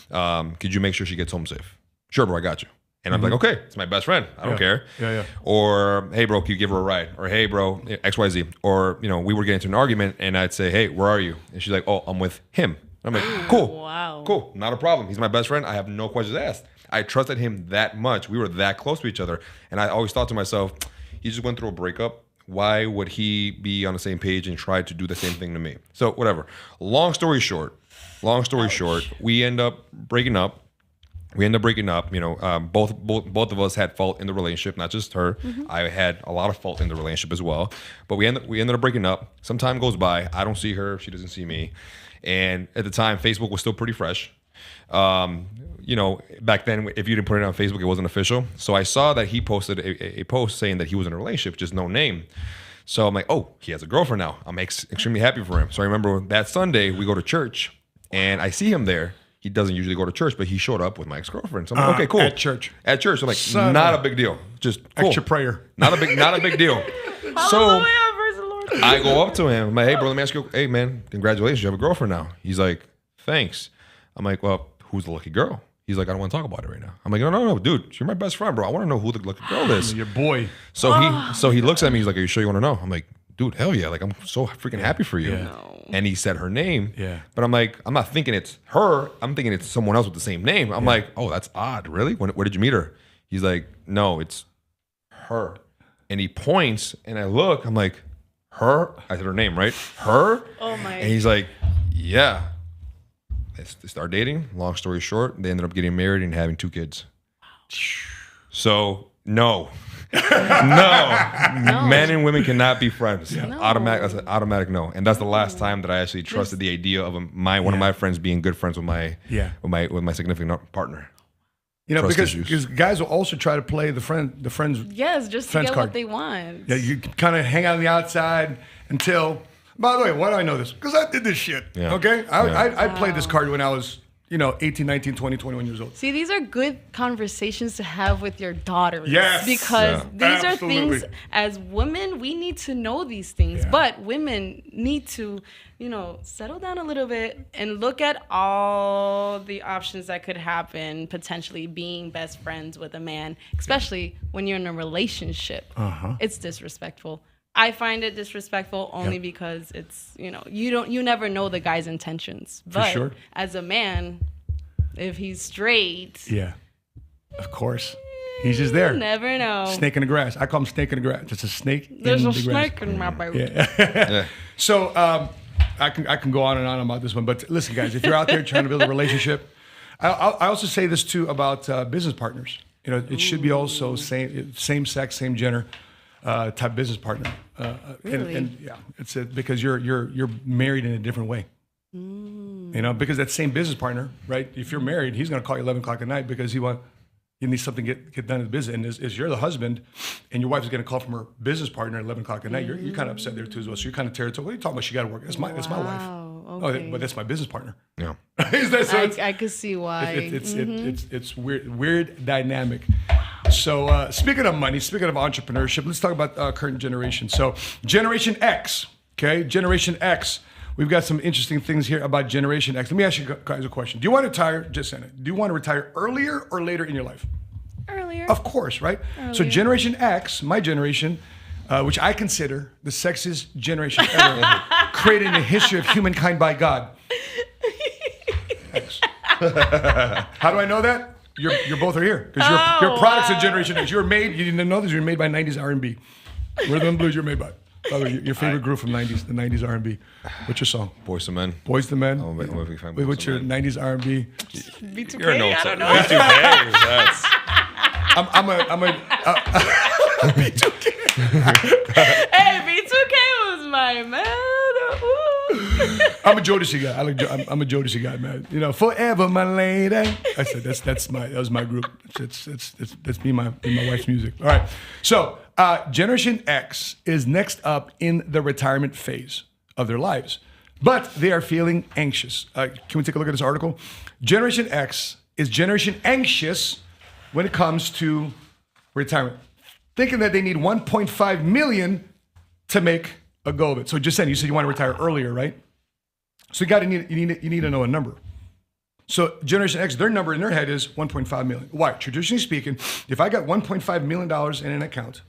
Could you make sure she gets home safe? Sure, bro, I got you. And I'm like, okay, it's my best friend. I don't care. Yeah. Or, hey, bro, can you give her a ride? Or, hey, bro, XYZ. Or, you know, we were getting into an argument, and I'd say, hey, where are you? And she's like, oh, I'm with him. And I'm like, cool. Wow. Cool. Not a problem. He's my best friend. I have no questions asked. I trusted him that much. We were that close to each other. And I always thought to myself, he just went through a breakup. Why would he be on the same page and try to do the same thing to me? So whatever. Long story short, we end up breaking up. You know, both of us had fault in the relationship, not just her. Mm-hmm. I had a lot of fault in the relationship as well. But we ended up breaking up. Some time goes by. I don't see her. She doesn't see me. And at the time, Facebook was still pretty fresh. You know, back then, if you didn't put it on Facebook, it wasn't official. So I saw that he posted a post saying that he was in a relationship, just no name. So I'm like, oh, he has a girlfriend now. I'm extremely happy for him. So I remember that Sunday, we go to church, and I see him there. He doesn't usually go to church, but he showed up with my ex-girlfriend. So I'm like, okay, cool. At church. So I'm like, not a big deal. Just cool. Extra prayer. Not a big deal. So I go up to him. I'm like, hey, bro, let me ask you. Hey, man, congratulations. You have a girlfriend now. He's like, thanks. I'm like, well, who's the lucky girl? He's like, I don't want to talk about it right now. I'm like, no, dude, you're my best friend, bro. I want to know who the girl is. Your boy. So he looks at me. He's like, are you sure you want to know? I'm like, dude, hell yeah. Like, I'm so freaking happy for you. Yeah. No. And he said her name. Yeah. But I'm like, I'm not thinking it's her. I'm thinking it's someone else with the same name. I'm like, oh, that's odd. Really? Where did you meet her? He's like, no, it's her. And he points, and I look. I'm like, her? I said her name, right? Her? Oh, my. And he's like, yeah. They start dating. Long story short, they ended up getting married and having 2 kids. So, no. No. Men and women cannot be friends. No. That's an automatic no. And that's the last time that I actually trusted the idea of one of my friends being good friends with my significant partner. You know, Trust because guys will also try to play the friends. Yes, just to get what they want. Yeah, you kind of hang out on the outside until. By the way, why do I know this? Because I did this shit. Yeah. Okay, I played this card when I was 18, 19, 20, 21 years old. See, these are good conversations to have with your daughters. Yes. Because these Absolutely. are things, as women, we need to know these things. Yeah. But women need to, settle down a little bit and look at all the options that could happen, potentially being best friends with a man, especially when you're in a relationship. It's disrespectful. I find it disrespectful only because it's, you never know the guy's intentions. But sure. as a man, if he's straight. Yeah, of course. He's just there. You never know. Snake in the grass. I call him snake in the grass. It's a snake There's in a the grass. snake in my boat. Yeah. So I can go on and on about this one. But listen, guys, if you're out there trying to build a relationship, I also say this too about business partners. It should be also same sex, same gender. Type business partner, Really? and yeah, it's because you're married in a different way. Because that same business partner, right? If you're married, he's going to call you 11 o'clock at night because he needs something get done in the business. And as you're the husband, and your wife is getting a call from her business partner at 11 o'clock at night, you're kind of upset there too as well. So you're kind of territorial. What are you talking about? She got to work. That's my wife. Okay. Oh, but that's my business partner. Yeah. I could see why. It's weird dynamic. So speaking of money, speaking of entrepreneurship, let's talk about current generation. So Generation X, okay? Generation X. We've got some interesting things here about Generation X. Let me ask you guys a question. Do you want to retire, do you want to retire earlier or later in your life? Earlier. Of course, right? Earlier. So Generation X, my generation, which I consider the sexiest generation ever, created in the history of humankind by God. X. How do I know that? You're both are here because you're products of Generation X. You didn't know this. You're made by '90s R&B. Rhythm and blues. You're made by. By the way, your favorite group from the '90s R&B. What's your song? Boys to Men. Boys to Men. I'm a big fan. Wait, what's your '90s R&B? B2K. You're no I don't know. B2K. That's I'm a B2K. Hey, B2K was my man. Ooh. I'm a Jodeci guy. I'm a Jodeci guy, man. Forever my lady. I said that was my group. That's me, my wife's music. All right. So Generation X is next up in the retirement phase of their lives, but they are feeling anxious. Can we take a look at this article? Generation X is generation anxious when it comes to retirement, thinking that they need 1.5 million to make a go of it. So just saying, you said you want to retire earlier, right? So you need to know a number. So Generation X, their number in their head is 1.5 million. Why? Traditionally speaking, if I got 1.5 million dollars in an account,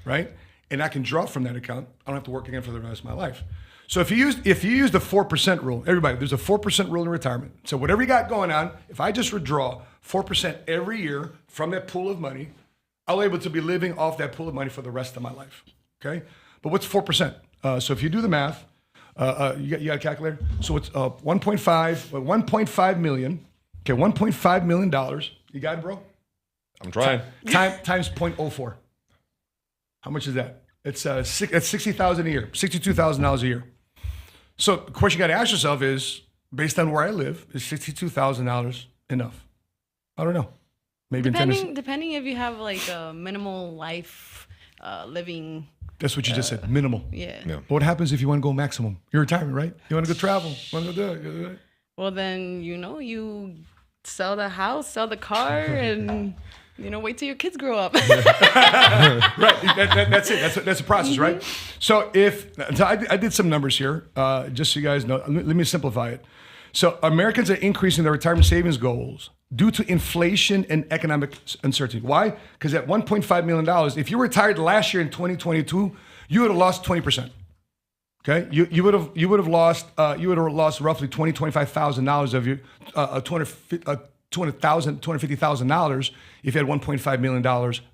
right, and I can draw from that account, I don't have to work again for the rest of my life. So if you use the 4% rule, everybody, there's a 4% rule in retirement. So whatever you got going on, if I just withdraw 4% every year from that pool of money, I'll be able to be living off that pool of money for the rest of my life. Okay, but what's 4%? So if you do the math, you got a calculator. So it's 1.5 million. Okay, $1.5 million. You got it, bro? I'm trying. Times 0.04. How much is that? It's $60,000 a year, $62,000 a year. So the question you got to ask yourself is, based on where I live, is $62,000 enough? I don't know. Maybe depending if you have like a minimal life living. That's what you just said, minimal. Yeah. But what happens if you want to go maximum? You're retirement, right? You want to go travel. You want to go do it. Well, then, you sell the house, sell the car, and, wait till your kids grow up. Right. That's it. That's a process, right? So I did some numbers here, just so you guys know. Let me simplify it. So Americans are increasing their retirement savings goals due to inflation and economic uncertainty. Why? Because at $1.5 million, if you retired last year in 2022, you would have lost 20%. Okay, you would have lost roughly $25,000 of your $250,000 if you had $1.5 million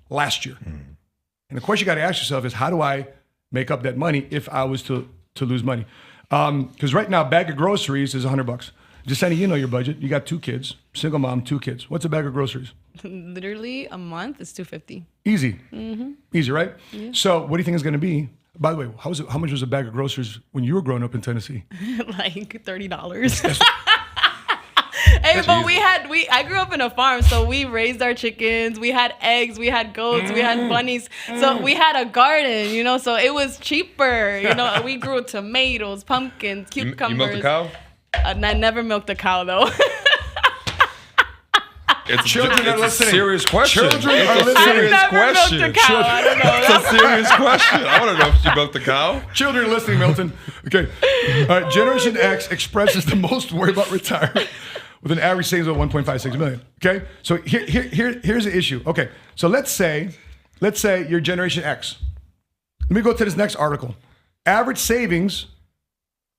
last year. And the question you got to ask yourself is, how do I make up that money if I was to lose money? Because right now, a bag of groceries is $100. Yesenia, you know your budget. You got 2 kids, single mom, 2 kids. What's a bag of groceries? Literally a month is $250. Easy, easy, right? Yeah. So what do you think it's going to be? By the way, how much was a bag of groceries when you were growing up in Tennessee? Like $30. Hey, but I grew up in a farm, so we raised our chickens, we had eggs, we had goats, we had bunnies. So we had a garden, you know, so it was cheaper. You know, we grew tomatoes, pumpkins, cucumbers. You milked a cow? I never milked a cow though. It's a serious question. Children are listening. I've never milked a cow. I don't know. It's a serious question. I want to know if you milked a cow. Children are listening, Milton. Okay. All right. Generation X expresses the most worry about retirement with an average savings of 1.56 million. Okay. So here's the issue. Okay. So let's say you're Generation X. Let me go to this next article. Average savings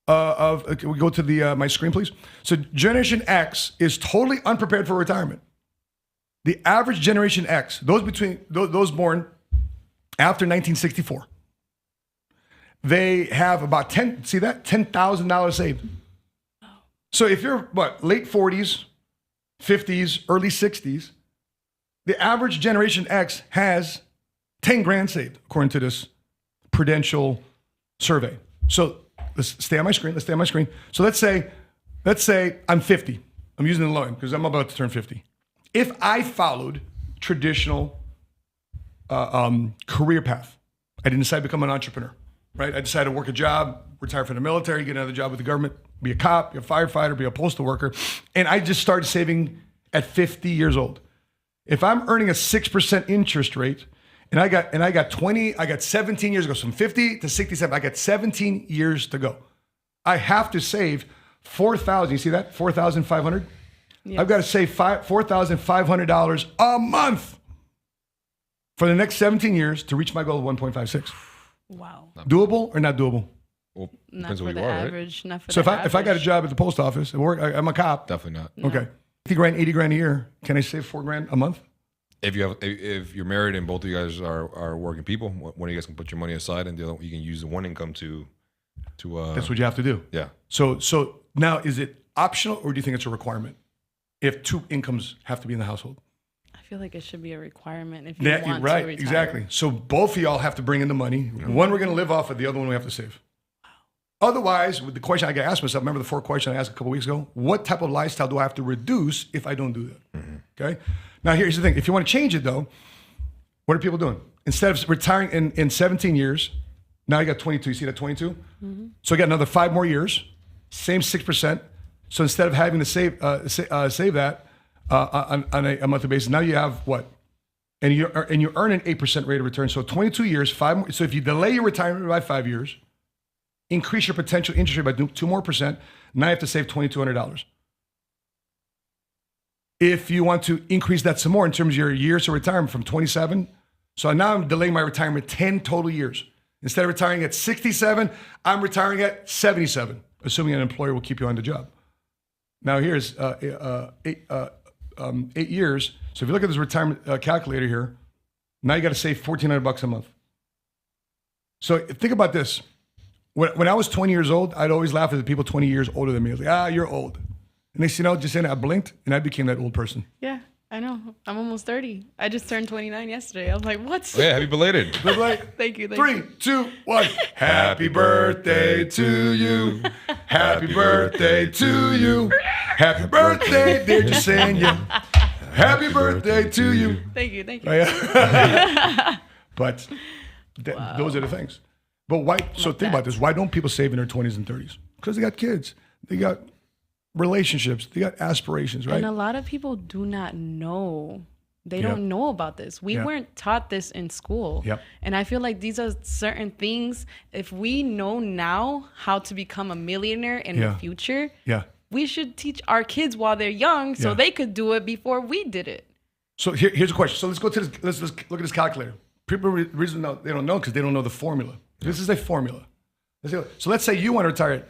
can we go to the my screen, please? So Generation X is totally unprepared for retirement. The average Generation X, those born after 1964, they have about $10,000 saved. So if you're late 40s, 50s, early 60s, the average Generation X has 10 grand saved, according to this Prudential survey. So let's stay on my screen. So let's say I'm 50. I'm using the low end because I'm about to turn 50. If I followed traditional career path, I didn't decide to become an entrepreneur, right? I decided to work a job, retire from the military, get another job with the government, be a cop, be a firefighter, be a postal worker. And I just started saving at 50 years old. If I'm earning a 6% interest rate, and I got 17 years to go, from 50 to 67, I got 17 years to go. I have to save $4,000. You see that? $4,500. Yes. I've got to save $4,500 a month for the next 17 years to reach my goal of 1.56. Wow. Doable or not doable? Well, not for the average. Not for so the if I got a job at the post office, I'm a cop. Definitely not. No. Okay. 50 grand, 80 grand a year. Can I save $4,000 a month? If you're married and both of you guys are working people, one of you guys can put your money aside, and the other you can use the one income to. That's what you have to do. Yeah. So now, is it optional or do you think it's a requirement? If 2 incomes have to be in the household, I feel like it should be a requirement if you want to retire. Exactly. So both of y'all have to bring in the money. Mm-hmm. One we're going to live off of, the other one we have to save. Wow. Otherwise, with the question I got to ask myself, remember the 4 questions I asked a couple weeks ago? What type of lifestyle do I have to reduce if I don't do that? Mm-hmm. Okay. Now here's the thing. If you want to change it though, what are people doing? Instead of retiring in 17 years, now you got 22. You see that 22? Mm-hmm. So you got another 5 more years, same 6%. So instead of having to save that on a monthly basis, now you have what? And you earn an 8% rate of return. So 22 years, 5 more. So if you delay your retirement by 5 years, increase your potential interest rate by 2 more percent, now you have to save $2,200. If you want to increase that some more in terms of your years of retirement from 27, so now I'm delaying my retirement 10 total years. Instead of retiring at 67, I'm retiring at 77, assuming an employer will keep you on the job. Now here's 8 years. So if you look at this retirement calculator here, now you got to save $1,400 a month. So think about this. When I was 20 years old, I'd always laugh at the people 20 years older than me. I was like, you're old. And they said, Yesenia, I blinked and I became that old person. Yeah, I know. I'm almost 30. I just turned 29 yesterday. I was like, what? Oh, yeah, happy belated. Thank you. 3, 2, 1. Happy birthday to you. Happy birthday to you. Happy birthday, dear Yesenia. Happy birthday to you. Thank you. But those are the things. But why? So think about this. Why don't people save in their 20s and 30s? Because they got kids. They got relationships. They got aspirations, right? And a lot of people do not know. They don't know about this. We weren't taught this in school. Yep. And I feel like these are certain things. If we know now how to become a millionaire in the future, we should teach our kids while they're young so they could do it before we did it. So here's a question. So let's go to this. Let's look at this calculator. People reason they don't know because they don't know the formula. This is a formula. So let's say you want to retire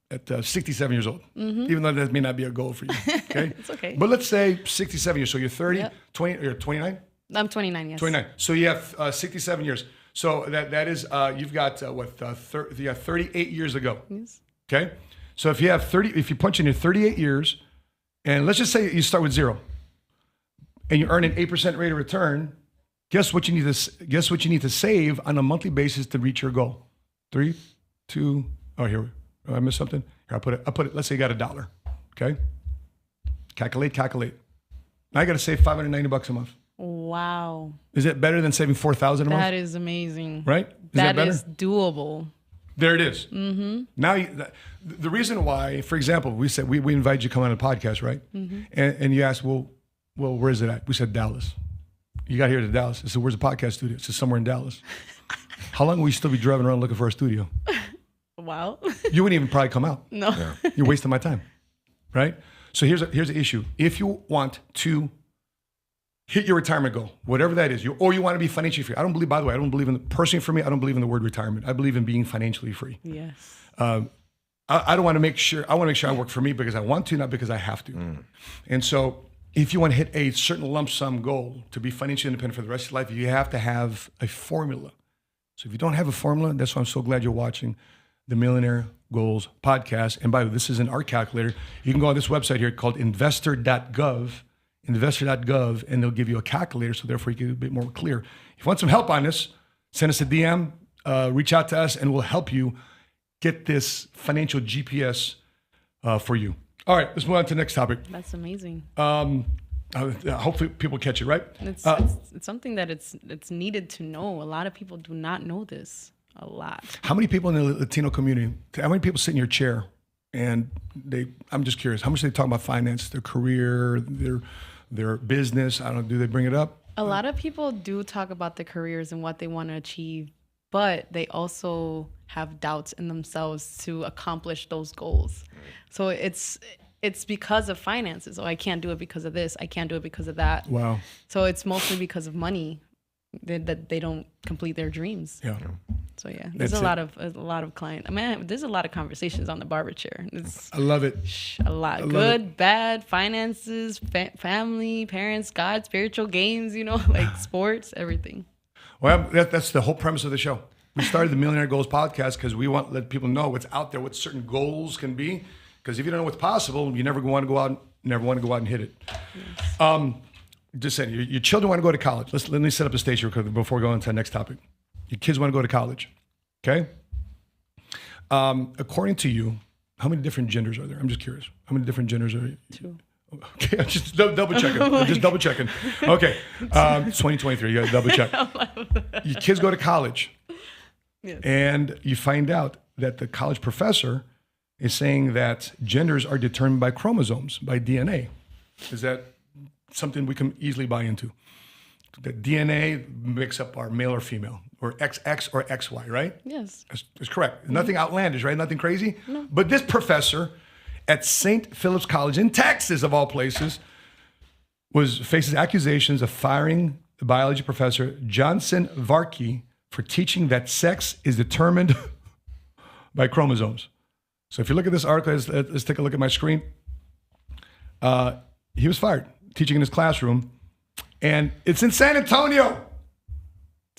at 67 years old, even though that may not be a goal for you. Okay, it's okay. But let's say 67 years. So you're 30, 20, you're 29. I'm 29. Yes. 29. So you have 67 years. So that is you've got 38 years ago. Yes. Okay. So if you have 30, if you punch in your 38 years, and let's just say you start with 0, and you earn an 8% rate of return, guess what you need to save on a monthly basis to reach your goal? 3, 2. Oh, here. I missed something. Here, I'll put it. Let's say you got $1. Okay. Calculate. Now I got to save $590 a month. Wow. Is it better than saving $4,000 a month? That is amazing. Right? That is doable. There it is. Mm-hmm. Now, the reason why, for example, we said we invite you to come on a podcast, right? Mm-hmm. And you asked, well, where is it at? We said Dallas. You got here to Dallas. I said, where's the podcast studio? It's somewhere in Dallas. How long will you still be driving around looking for a studio? Wow. You wouldn't even probably come out. No. Yeah. You're wasting my time, right? So here's the issue. If you want to hit your retirement goal, whatever that is, or you want to be financially free. By the way, I don't believe in the word retirement. I believe in being financially free. Yes. I want to make sure I work for me because I want to, not because I have to. And so if you want to hit a certain lump sum goal to be financially independent for the rest of your life, you have to have a formula. So if you don't have a formula, that's why I'm so glad you're watching the Millionaire Goals podcast. And by the way, this is an art calculator. You can go on this website here called investor.gov, and they'll give you a calculator, so therefore you can get a bit more clear. If you want some help on this, send us a DM, reach out to us, and we'll help you get this financial GPS for you. All right, let's move on to the next topic. That's amazing. Hopefully people catch it, right? It's something that it's needed to know. A lot of people do not know this. A lot. How many people in the Latino community, how many people sit in your chair and I'm just curious, how much they talk about finance, their career, their business? Do they bring it up? A lot of people do talk about their careers and what they want to achieve, but they also have doubts in themselves to accomplish those goals. So it's because of finances. Oh, I can't do it because of this. I can't do it because of that. Wow. So it's mostly because of money that they don't complete their dreams. Yeah. So yeah, there's a lot of clients. I mean, there's a lot of conversations on the barber chair. I love it. A lot. Good, bad, finances, family, parents, God, spiritual games, like sports, everything. Well, that's the whole premise of the show. We started the Millionaire Goals podcast because we want to let people know what's out there, what certain goals can be. Because if you don't know what's possible, you never want to go out and hit it. Yes. Just saying, your children want to go to college. Let me set up a stage here before we go into the next topic. Your kids want to go to college, okay? According to you, how many different genders are there? I'm just curious. How many different genders are there? 2. Okay, I'm just double checking. I'm just double checking. Okay, it's 2023. You got to double check. Your kids go to college, yes. And you find out that the college professor is saying that genders are determined by chromosomes, by DNA. Is that something we can easily buy into? That DNA makes up our male or female, or XX or XY, right? Yes. That's correct. Nothing outlandish, right? Nothing crazy? No. But this professor at St. Philip's College in Texas, of all places, faces accusations of firing the biology professor Johnson Varkey for teaching that sex is determined by chromosomes. So if you look at this article, let's take a look at my screen. He was fired, teaching in his classroom, and it's in San Antonio.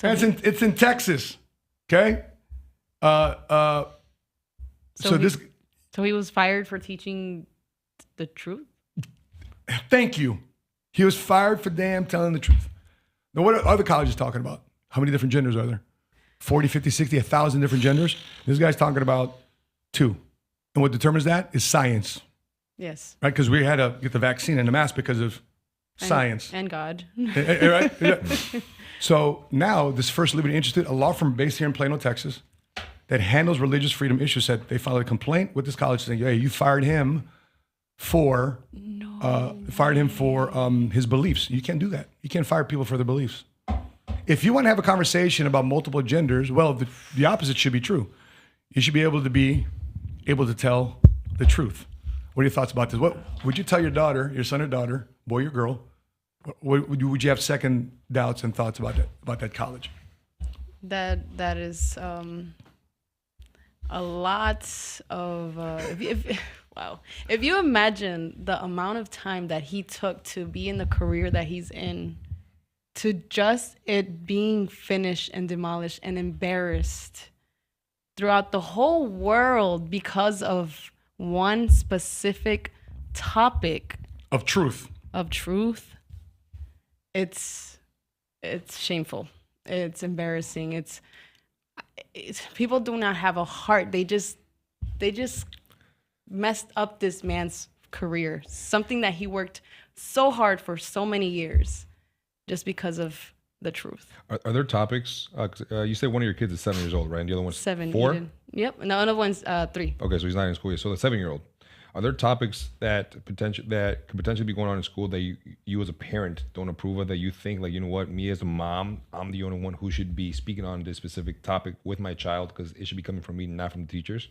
It's in Texas. Okay. So he was fired for teaching the truth? Thank you. He was fired for damn telling the truth. Now, what are other colleges talking about? How many different genders are there? 40, 50, 60, 1,000 different genders? This guy's talking about 2. And what determines that is science. Yes. Right? Because we had to get the vaccine and the mask because of science. And God. Right? So now this First Liberty Institute, a law firm based here in Plano, Texas, that handles religious freedom issues, said they filed a complaint with this college saying, hey, you fired him for his beliefs. You can't do that. You can't fire people for their beliefs. If you want to have a conversation about multiple genders, well, the opposite should be true. You should be able to tell the truth. What are your thoughts about this? What would you tell your daughter, your son or daughter, boy or girl? Would you have second doubts and thoughts about that college? That is a lot of wow. If you imagine the amount of time that he took to be in the career that he's in, to just it being finished and demolished and embarrassed throughout the whole world because of one specific topic of truth. It's shameful. It's embarrassing. It's people do not have a heart. They just messed up this man's career. Something that he worked so hard for so many years, just because of the truth. Are there topics? You said one of your kids is 7 years old, right? And the other one's 7. 4? Eden. Yep. And the other one's 3. Okay, so he's not in school yet. So the 7-year-old. Are there topics that could potentially be going on in school that you as a parent don't approve of, that you think, like, you know what, me as a mom, I'm the only one who should be speaking on this specific topic with my child because it should be coming from me, not from the teachers?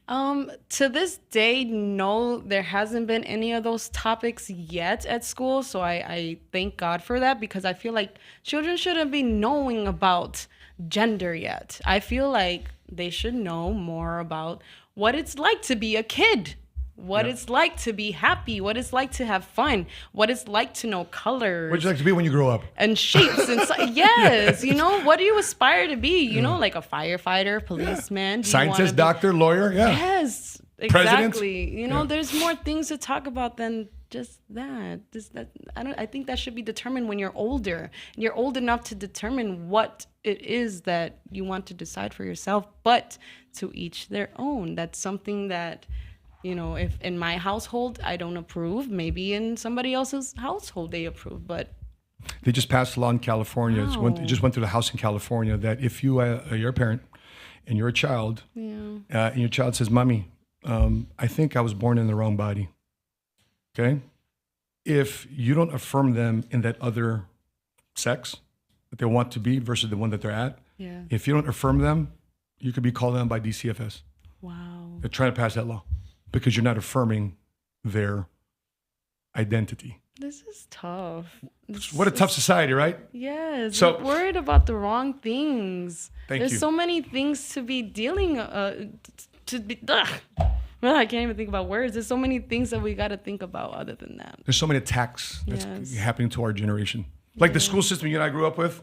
To this day, no, there hasn't been any of those topics yet at school. So I thank God for that, because I feel like children shouldn't be knowing about gender yet. I feel like they should know more about what it's like to be a kid. What it's like to be happy, what it's like to have fun, what it's like to know colors. What would you like to be when you grow up? And shapes. And yes, you know, what do you aspire to be? You know, like a firefighter, policeman. Scientist, doctor, lawyer, Yes, exactly. President? You know, there's more things to talk about than just that. I think that should be determined when you're older. And you're old enough to determine what it is that you want to decide for yourself, but to each their own. That's something that, you know, if in my household I don't approve, maybe in somebody else's household they approve, but they just passed a law in California. It just went through the House in California that if you're a parent and you're a child, and your child says, "Mommy, I think I was born in the wrong body." Okay, if you don't affirm them in that other sex that they want to be versus the one that they're at, if you don't affirm them, you could be called on by DCFS. Wow, they're trying to pass that law, because you're not affirming their identity. This is tough. What a tough society, right? Yes. So we're worried about the wrong things. There's you. so many things to be dealing well, I can't even think about words. There's so many things that we got to think about other than that. There's so many attacks that's happening to our generation. Like the school system you and I grew up with,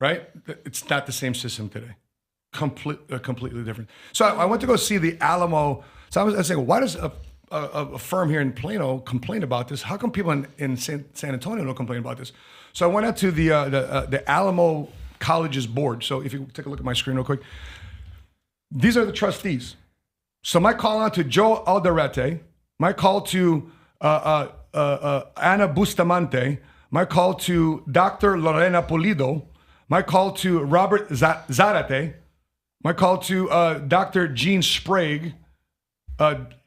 right? It's not the same system today. Completely different. So I went to go see the Alamo. So I was saying, why does a firm here in Plano complain about this? How come people in San Antonio don't complain about this? So I went out to the Alamo Colleges board. So if you take a look at my screen real quick, these are the trustees. So my call out to Joe Alderete, my call to Ana Bustamante, my call to Dr. Lorena Pulido, my call to Robert Zarate, my call to Dr. Gene Sprague,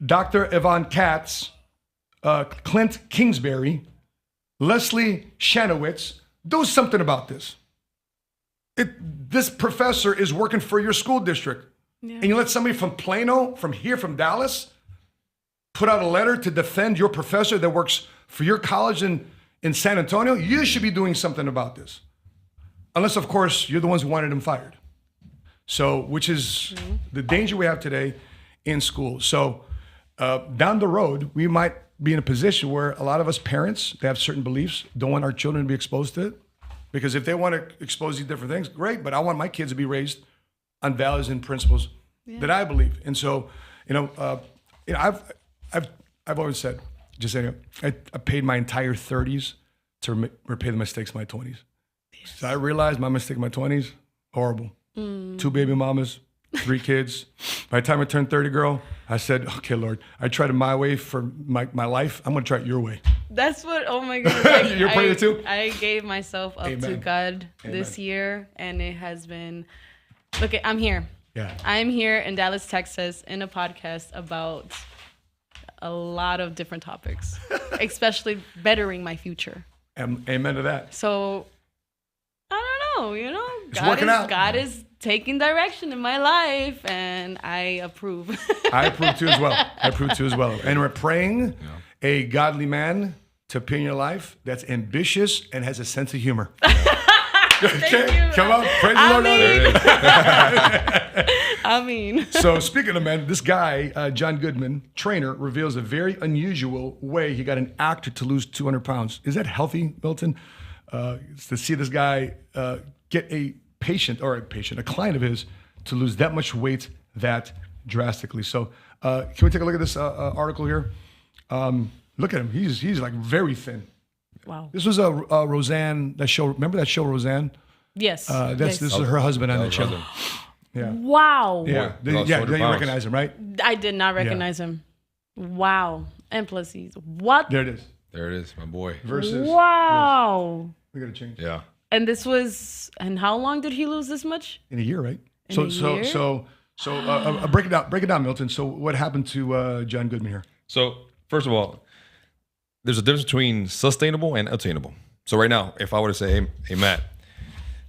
Dr. Yvonne Katz, Clint Kingsbury, Leslie Shanowitz. Do something about this. This professor is working for your school district. And you let somebody from Plano, from here, from Dallas, put out a letter to defend your professor that works for your college in San Antonio. You should be doing something about this. Unless, of course, you're the ones who wanted him fired. So, which is the danger we have today in school. So down the road, we might be in a position where a lot of us parents, they have certain beliefs, don't want our children to be exposed to it. Because if they want to expose these different things, great, but I want my kids to be raised on values and principles that I believe. And so, I've always said, Yesenia, I paid my entire 30s to repay the mistakes of my 20s. Yes. So I realized my mistake in my 20s, horrible. 2 baby mamas, 3 kids. By the time I turned 30, girl, I said, okay, Lord, I tried it my way for my life. I'm going to try it your way. That's what, oh my goodness. You're praying too? I gave myself up to God this year, and it has been, look, I'm here. Yeah. I'm here in Dallas, Texas, in a podcast about a lot of different topics, especially bettering my future. Amen to that. So, I don't know, it's working out. God is taking direction in my life, and I approve. I approve too as well. And we're praying a godly man to appear in your life that's ambitious and has a sense of humor. Okay, come on, praise the Lord. I mean. So speaking of men, this guy, John Goodman, trainer, reveals a very unusual way he got an actor to lose 200 pounds. Is that healthy, Milton? To see this guy get a client of his to lose that much weight that drastically. So can we take a look at this article here? Look at him. He's like very thin. Wow. This was Roseanne, that show. Remember that show, Roseanne? Yes. This is her husband on that show. Yeah. Wow. Yeah. You recognize him, right? I did not recognize him. Wow. And plus he's what? There it is. There it is, my boy. Versus. Wow. We got to change. Yeah. And and how long did he lose this much? In a year, right? In a year? So break it down, Milton. So what happened to John Goodman here? So first of all, there's a difference between sustainable and attainable. So right now, if I were to say, hey Matt,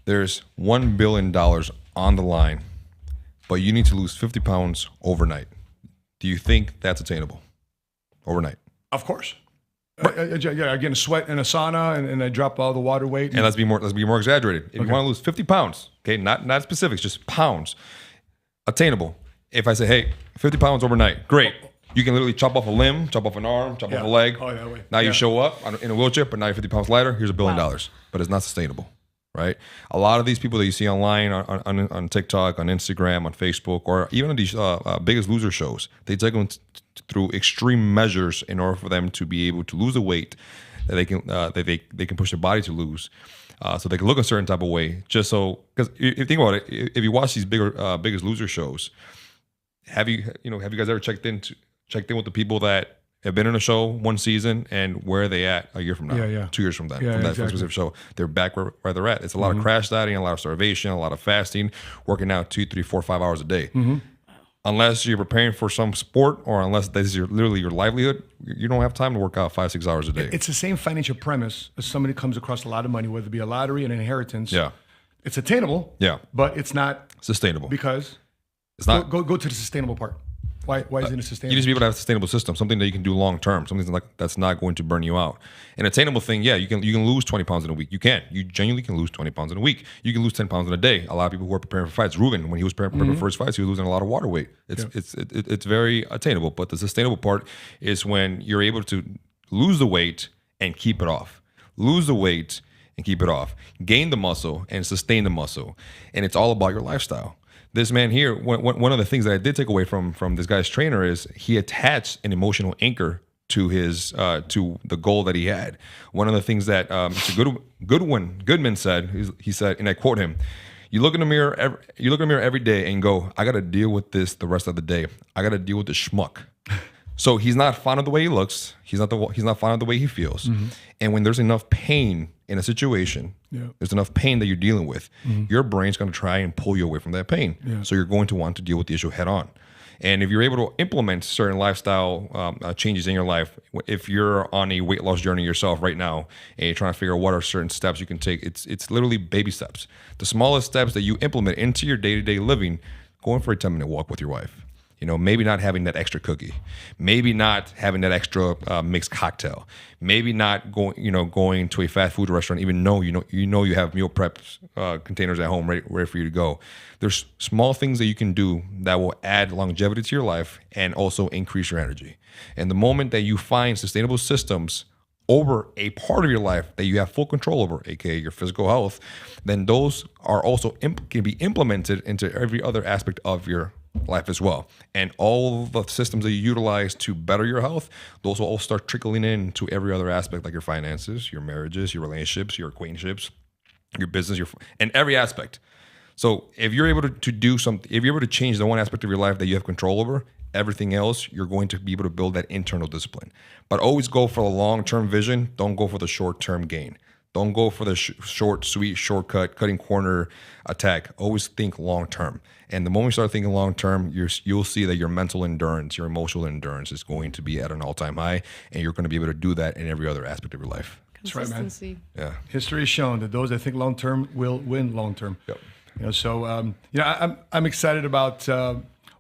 there's $1 billion on the line, but you need to lose 50 pounds overnight. Do you think that's attainable overnight? Of course. Again, sweat in a sauna and I drop all the water weight. And let's be more exaggerated. If you want to lose 50 pounds, okay, not specifics, just pounds, attainable. If I say, hey, 50 pounds overnight, great. You can literally chop off a limb, chop off an arm, chop off a leg. Oh, that way. Now you show up in a wheelchair, but now you're 50 pounds lighter. Here's $1 billion. But it's not sustainable, right? A lot of these people that you see online on TikTok, on Instagram, on Facebook, or even on these Biggest Loser shows, they take them through extreme measures in order for them to be able to lose the weight that they can push their body to lose. So they can look a certain type of way, just so, because if you think about it, if you watch these Biggest Loser shows, have you guys ever checked in with the people that have been in a show one season and where are they at a year from now, 2 years from that specific show? They're back where they're at. It's a lot of crash dieting, a lot of starvation, a lot of fasting, working out 2, 3, 4, 5 hours a day. Unless you're preparing for some sport or unless this is literally your livelihood, you don't have time to work out 5, 6 hours a day. It's the same financial premise as somebody comes across a lot of money, whether it be a lottery, an inheritance. Yeah. It's attainable. Yeah. But it's not sustainable. Because it's not. Go to the sustainable part. Why isn't it sustainable? You just be able to have a sustainable system, something that you can do long term, something that's not going to burn you out. An attainable thing, you can lose 20 pounds in a week. You genuinely can lose 20 pounds in a week. You can lose 10 pounds in a day. A lot of people who are preparing for fights, Ruben, when he was preparing for his fights, he was losing a lot of water weight. It's very attainable. But the sustainable part is when you're able to lose the weight and keep it off. Lose the weight and keep it off. Gain the muscle and sustain the muscle. And it's all about your lifestyle. This man here, one of the things that I did take away from this guy's trainer is he attached an emotional anchor to his to the goal that he had. One of the things that Mr. Goodman said, he said, and I quote him: "You look in the mirror every day and go, I got to deal with this the rest of the day. I got to deal with the schmuck." So he's not fond of the way he looks. He's not fond of the way he feels. And when there's enough pain in a situation, there's enough pain that you're dealing with, your brain's going to try and pull you away from that pain. So you're going to want to deal with the issue head on. And if you're able to implement certain lifestyle changes in your life, if you're on a weight loss journey yourself right now and you're trying to figure out what are certain steps you can take, it's literally baby steps. The smallest steps that you implement into your day-to-day living, going for a 10-minute walk with your wife. Maybe not having that extra cookie, maybe not having that extra mixed cocktail, maybe not going to a fast food restaurant, even though you have meal prep containers at home ready for you to go. There's small things that you can do that will add longevity to your life and also increase your energy. And the moment that you find sustainable systems over a part of your life that you have full control over, aka your physical health, then those are also can be implemented into every other aspect of your life as well. And all the systems that you utilize to better your health, those will all start trickling into every other aspect, like your finances, your marriages, your relationships, your acquaintanceships, your business, and every aspect. So if you're able to do something, if you're able to change the one aspect of your life that you have control over, everything else, you're going to be able to build that internal discipline. But always go for the long-term vision. Don't go for the short-term gain. Don't go for the short, sweet, shortcut, cutting corner attack. Always think long-term. And the moment you start thinking long-term, you'll see that your mental endurance, your emotional endurance is going to be at an all-time high, and you're going to be able to do that in every other aspect of your life. That's right, man. Yeah. History has shown that those that think long-term will win long-term. Yep. So I'm excited about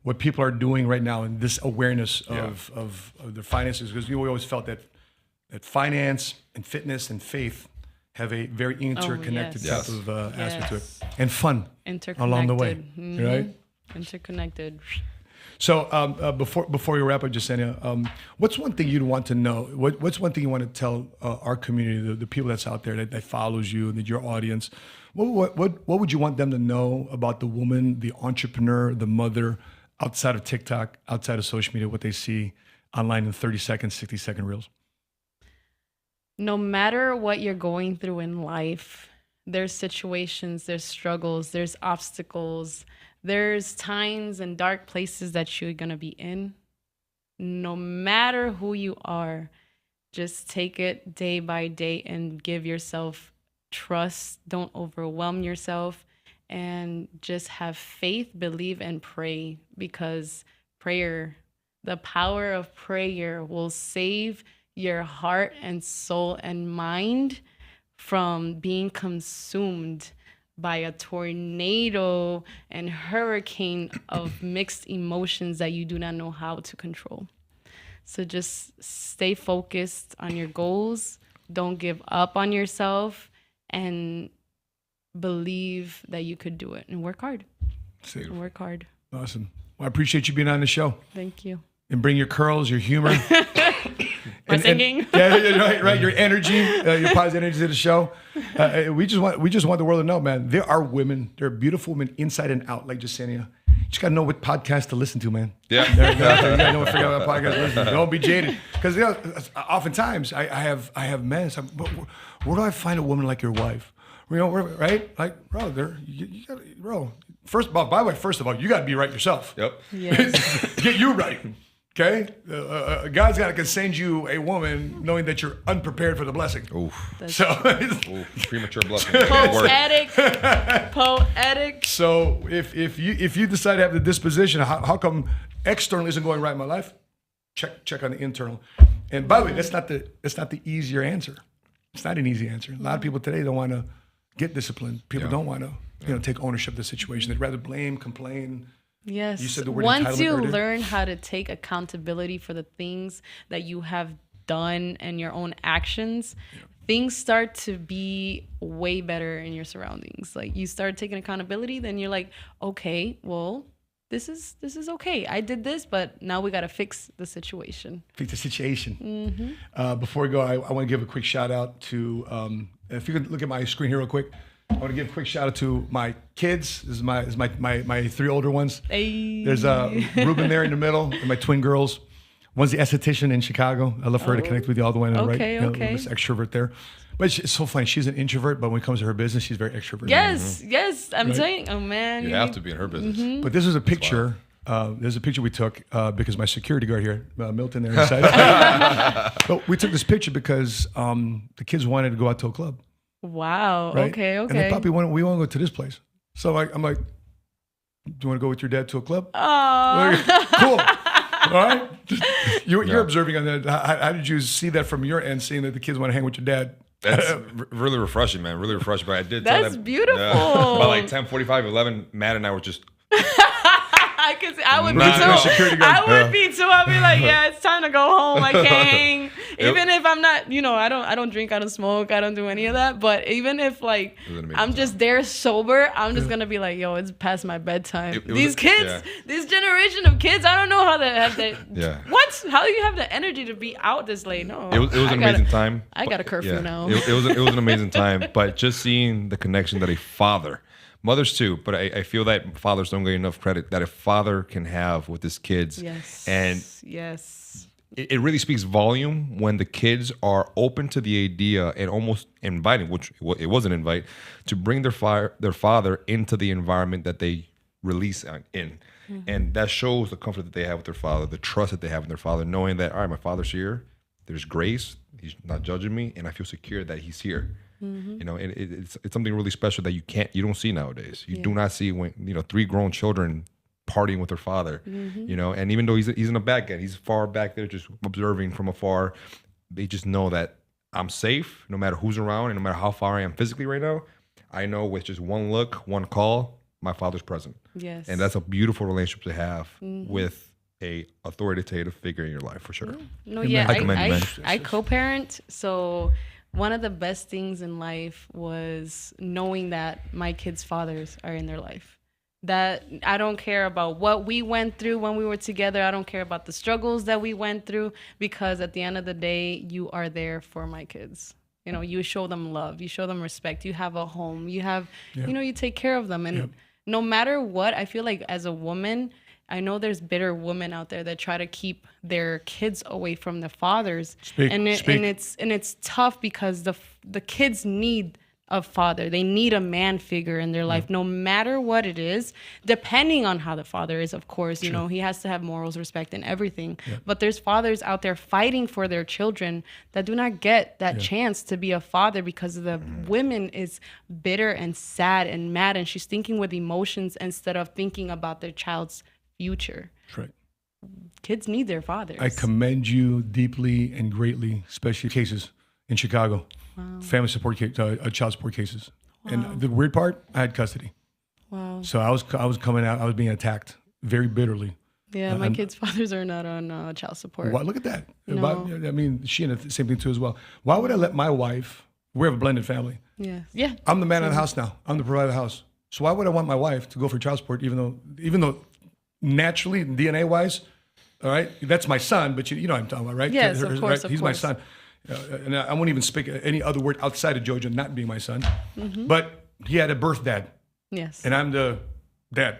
what people are doing right now and this awareness of their finances, because we always felt that finance and fitness and faith have a very interconnected type of aspect to it, and fun along the way, right? Interconnected. So before we wrap up, Yesenia, what's one thing you'd want to know? What's one thing you want to tell our community, the people that's out there that follows you, that your audience? What would you want them to know about the woman, the entrepreneur, the mother, outside of TikTok, outside of social media, what they see online in 30-second, 60-second reels? No matter what you're going through in life, there's situations, there's struggles, there's obstacles, there's times and dark places that you're going to be in. No matter who you are, just take it day by day and give yourself trust. Don't overwhelm yourself, and just have faith, believe, and pray, because the power of prayer will save your heart and soul and mind from being consumed by a tornado and hurricane of mixed emotions that you do not know how to control. So just stay focused on your goals. Don't give up on yourself, and believe that you could do it, and work hard. Work hard. Awesome. Well, I appreciate you being on the show. Thank you. And bring your curls, your humor. My singing. Right. Your energy, your positive energy to the show. We just want the world to know, man. There are women. There are beautiful women inside and out, like Yesenia. You just gotta know what podcast to listen to, man. Yeah. You gotta know what figure out what podcast to listen to. Don't be jaded, because oftentimes I have men. So where do I find a woman like your wife? Right? Like, bro, bro. First of all, you got to be right yourself. Yep. Yes. Get you right. Okay? God's got to send you a woman knowing that you're unprepared for the blessing. Oof. Premature blessing. Poetic. So if you decide to have the disposition, how come external isn't going right in my life? Check on the internal. And by the way, that's not the easier answer. It's not an easy answer. A lot of people today don't want to get disciplined. People don't want to take ownership of the situation. They'd rather blame, complain. Yes. You said the word once you earlier. learn how to take accountability for the things that you have done and your own actions, things start to be way better in your surroundings. Like, you start taking accountability, then you're like, okay, well, this is okay. I did this, but now we got to fix the situation. Fix the situation. Mm-hmm. Before we go, I want to give a quick shout out to, if you could look at my screen here real quick, I want to give a quick shout out to my kids. This is my three older ones. Hey. There's Ruben there in the middle, and my twin girls. One's the esthetician in Chicago. I love her to connect with you all the way on the right. Okay. This extrovert there. But it's so funny. She's an introvert, but when it comes to her business, she's very extroverted. Yes. I'm saying, oh man. You have to be in her business. Mm-hmm. But this is a picture. There's a picture we took because my security guard here, Milton, there inside. But we took this picture because the kids wanted to go out to a club. Wow. Right? Okay. And then, Poppy, we want to go to this place. So I'm like, do you want to go with your dad to a club? Oh. Cool. All right. You're observing on that. How did you see that from your end, seeing that the kids want to hang with your dad? That's really refreshing, man. Really refreshing. But I did That's tell them, beautiful. By like 10:45, 11, Matt and I were just... I would be too. I would be too. I'd be like, yeah, it's time to go home. I can't hang. Even if I'm not, I don't drink, I don't smoke, I don't do any of that. But even if I'm just there sober, I'm just gonna be like, yo, it's past my bedtime. These kids, this generation of kids, I don't know how they have that. What? How do you have the energy to be out this late? No. It was an amazing time. I got a curfew now. It was an amazing time. But just seeing the connection that a father. Mothers too, but I feel that fathers don't get enough credit that a father can have with his kids. Yes. And it really speaks volume when the kids are open to the idea and almost inviting, which it was an invite, to bring their father into the environment that they release in. Mm-hmm. And that shows the comfort that they have with their father, the trust that they have in their father, knowing that, all right, my father's here, there's grace, he's not judging me, and I feel secure that he's here. Mm-hmm. It's something really special that you don't see nowadays. You do not see when three grown children partying with their father. Mm-hmm. And even though he's in a back end, he's far back there just observing from afar. They just know that I'm safe no matter who's around and no matter how far I am physically right now. I know with just one look, one call, my father's present. Yes. And that's a beautiful relationship to have with a authoritative figure in your life, for sure. No, Amen. yeah, I commend you, man. I co-parent, so one of the best things in life was knowing that my kids' fathers are in their life. That I don't care about what we went through when we were together. I don't care about the struggles that we went through, because at the end of the day, you are there for my kids. You know, you show them love, you show them respect, you have a home, you have, you know, you take care of them. And no matter what, I feel like as a woman, I know there's bitter women out there that try to keep their kids away from their fathers. And it's tough because the kids need a father. They need a man figure in their life, no matter what it is, depending on how the father is, of course. You know, he has to have morals, respect, and everything. But there's fathers out there fighting for their children that do not get that chance to be a father because the woman is bitter and sad and mad, and she's thinking with emotions instead of thinking about their child's future. That's right. Kids need their fathers. I commend you deeply and greatly, especially cases in Chicago. Wow. Family support case, child support cases. Wow. And the weird part, I had custody. Wow. So I was coming out, I was being attacked very bitterly. Yeah, my kids' fathers are not on child support. Why, look at that. No. I mean, she and the same thing too as well. Why would I let my wife, we have a blended family. Yeah. Yeah. I'm the man of the house now. I'm the provider of the house. So why would I want my wife to go for child support even though naturally, DNA wise, all right, that's my son, but you know what I'm talking about, right? Yes, of course, right? He's my son. And I won't even speak any other word outside of Jojo not being my son. But he had a birth dad. Yes. And I'm the dad.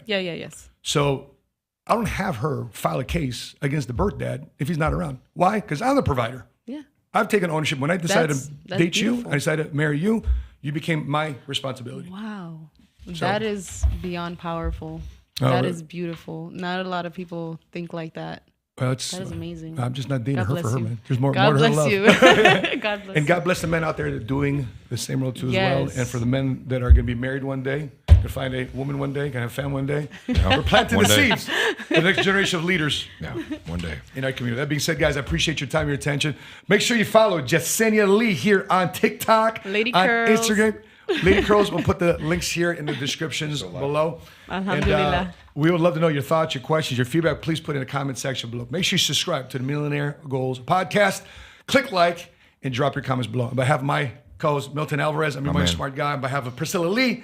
Yeah, yes. So I don't have her file a case against the birth dad if he's not around. Why? Because I'm the provider. Yeah. I've taken ownership. When I decided to date beautiful. you, I decided to marry you, you became my responsibility. Wow. That is beyond powerful. That is beautiful. Not a lot of people think like that. That is amazing. I'm just not dating God her for her, you. man. There's more God to her love. bless you. God bless And God bless the men out there that are doing the same role too as well. And for the men that are going to be married one day, can find a woman one day, can have a family one day. We're planting the seeds for the next generation of leaders. Yeah, one day. In our community. That being said, guys, I appreciate your time, your attention. Make sure you follow Yesenia Lee here on TikTok, Lady on Curls. Instagram. Lady Curls, we'll put the links here in the descriptions below. Alhamdulillah. And we would love to know your thoughts, your questions, your feedback. Please put in the comment section below. Make sure you subscribe to the Millionaire Goals podcast. Click like and drop your comments below. On behalf of my co-host, Milton Alvarez, I'm your money smart guy. On behalf of Priscilla Lee,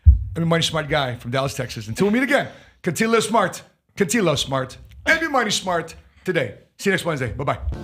I'm your money smart guy from Dallas, Texas. Until we meet again, continue to live smart, continue to love smart, and be money smart today. See you next Wednesday. Bye-bye.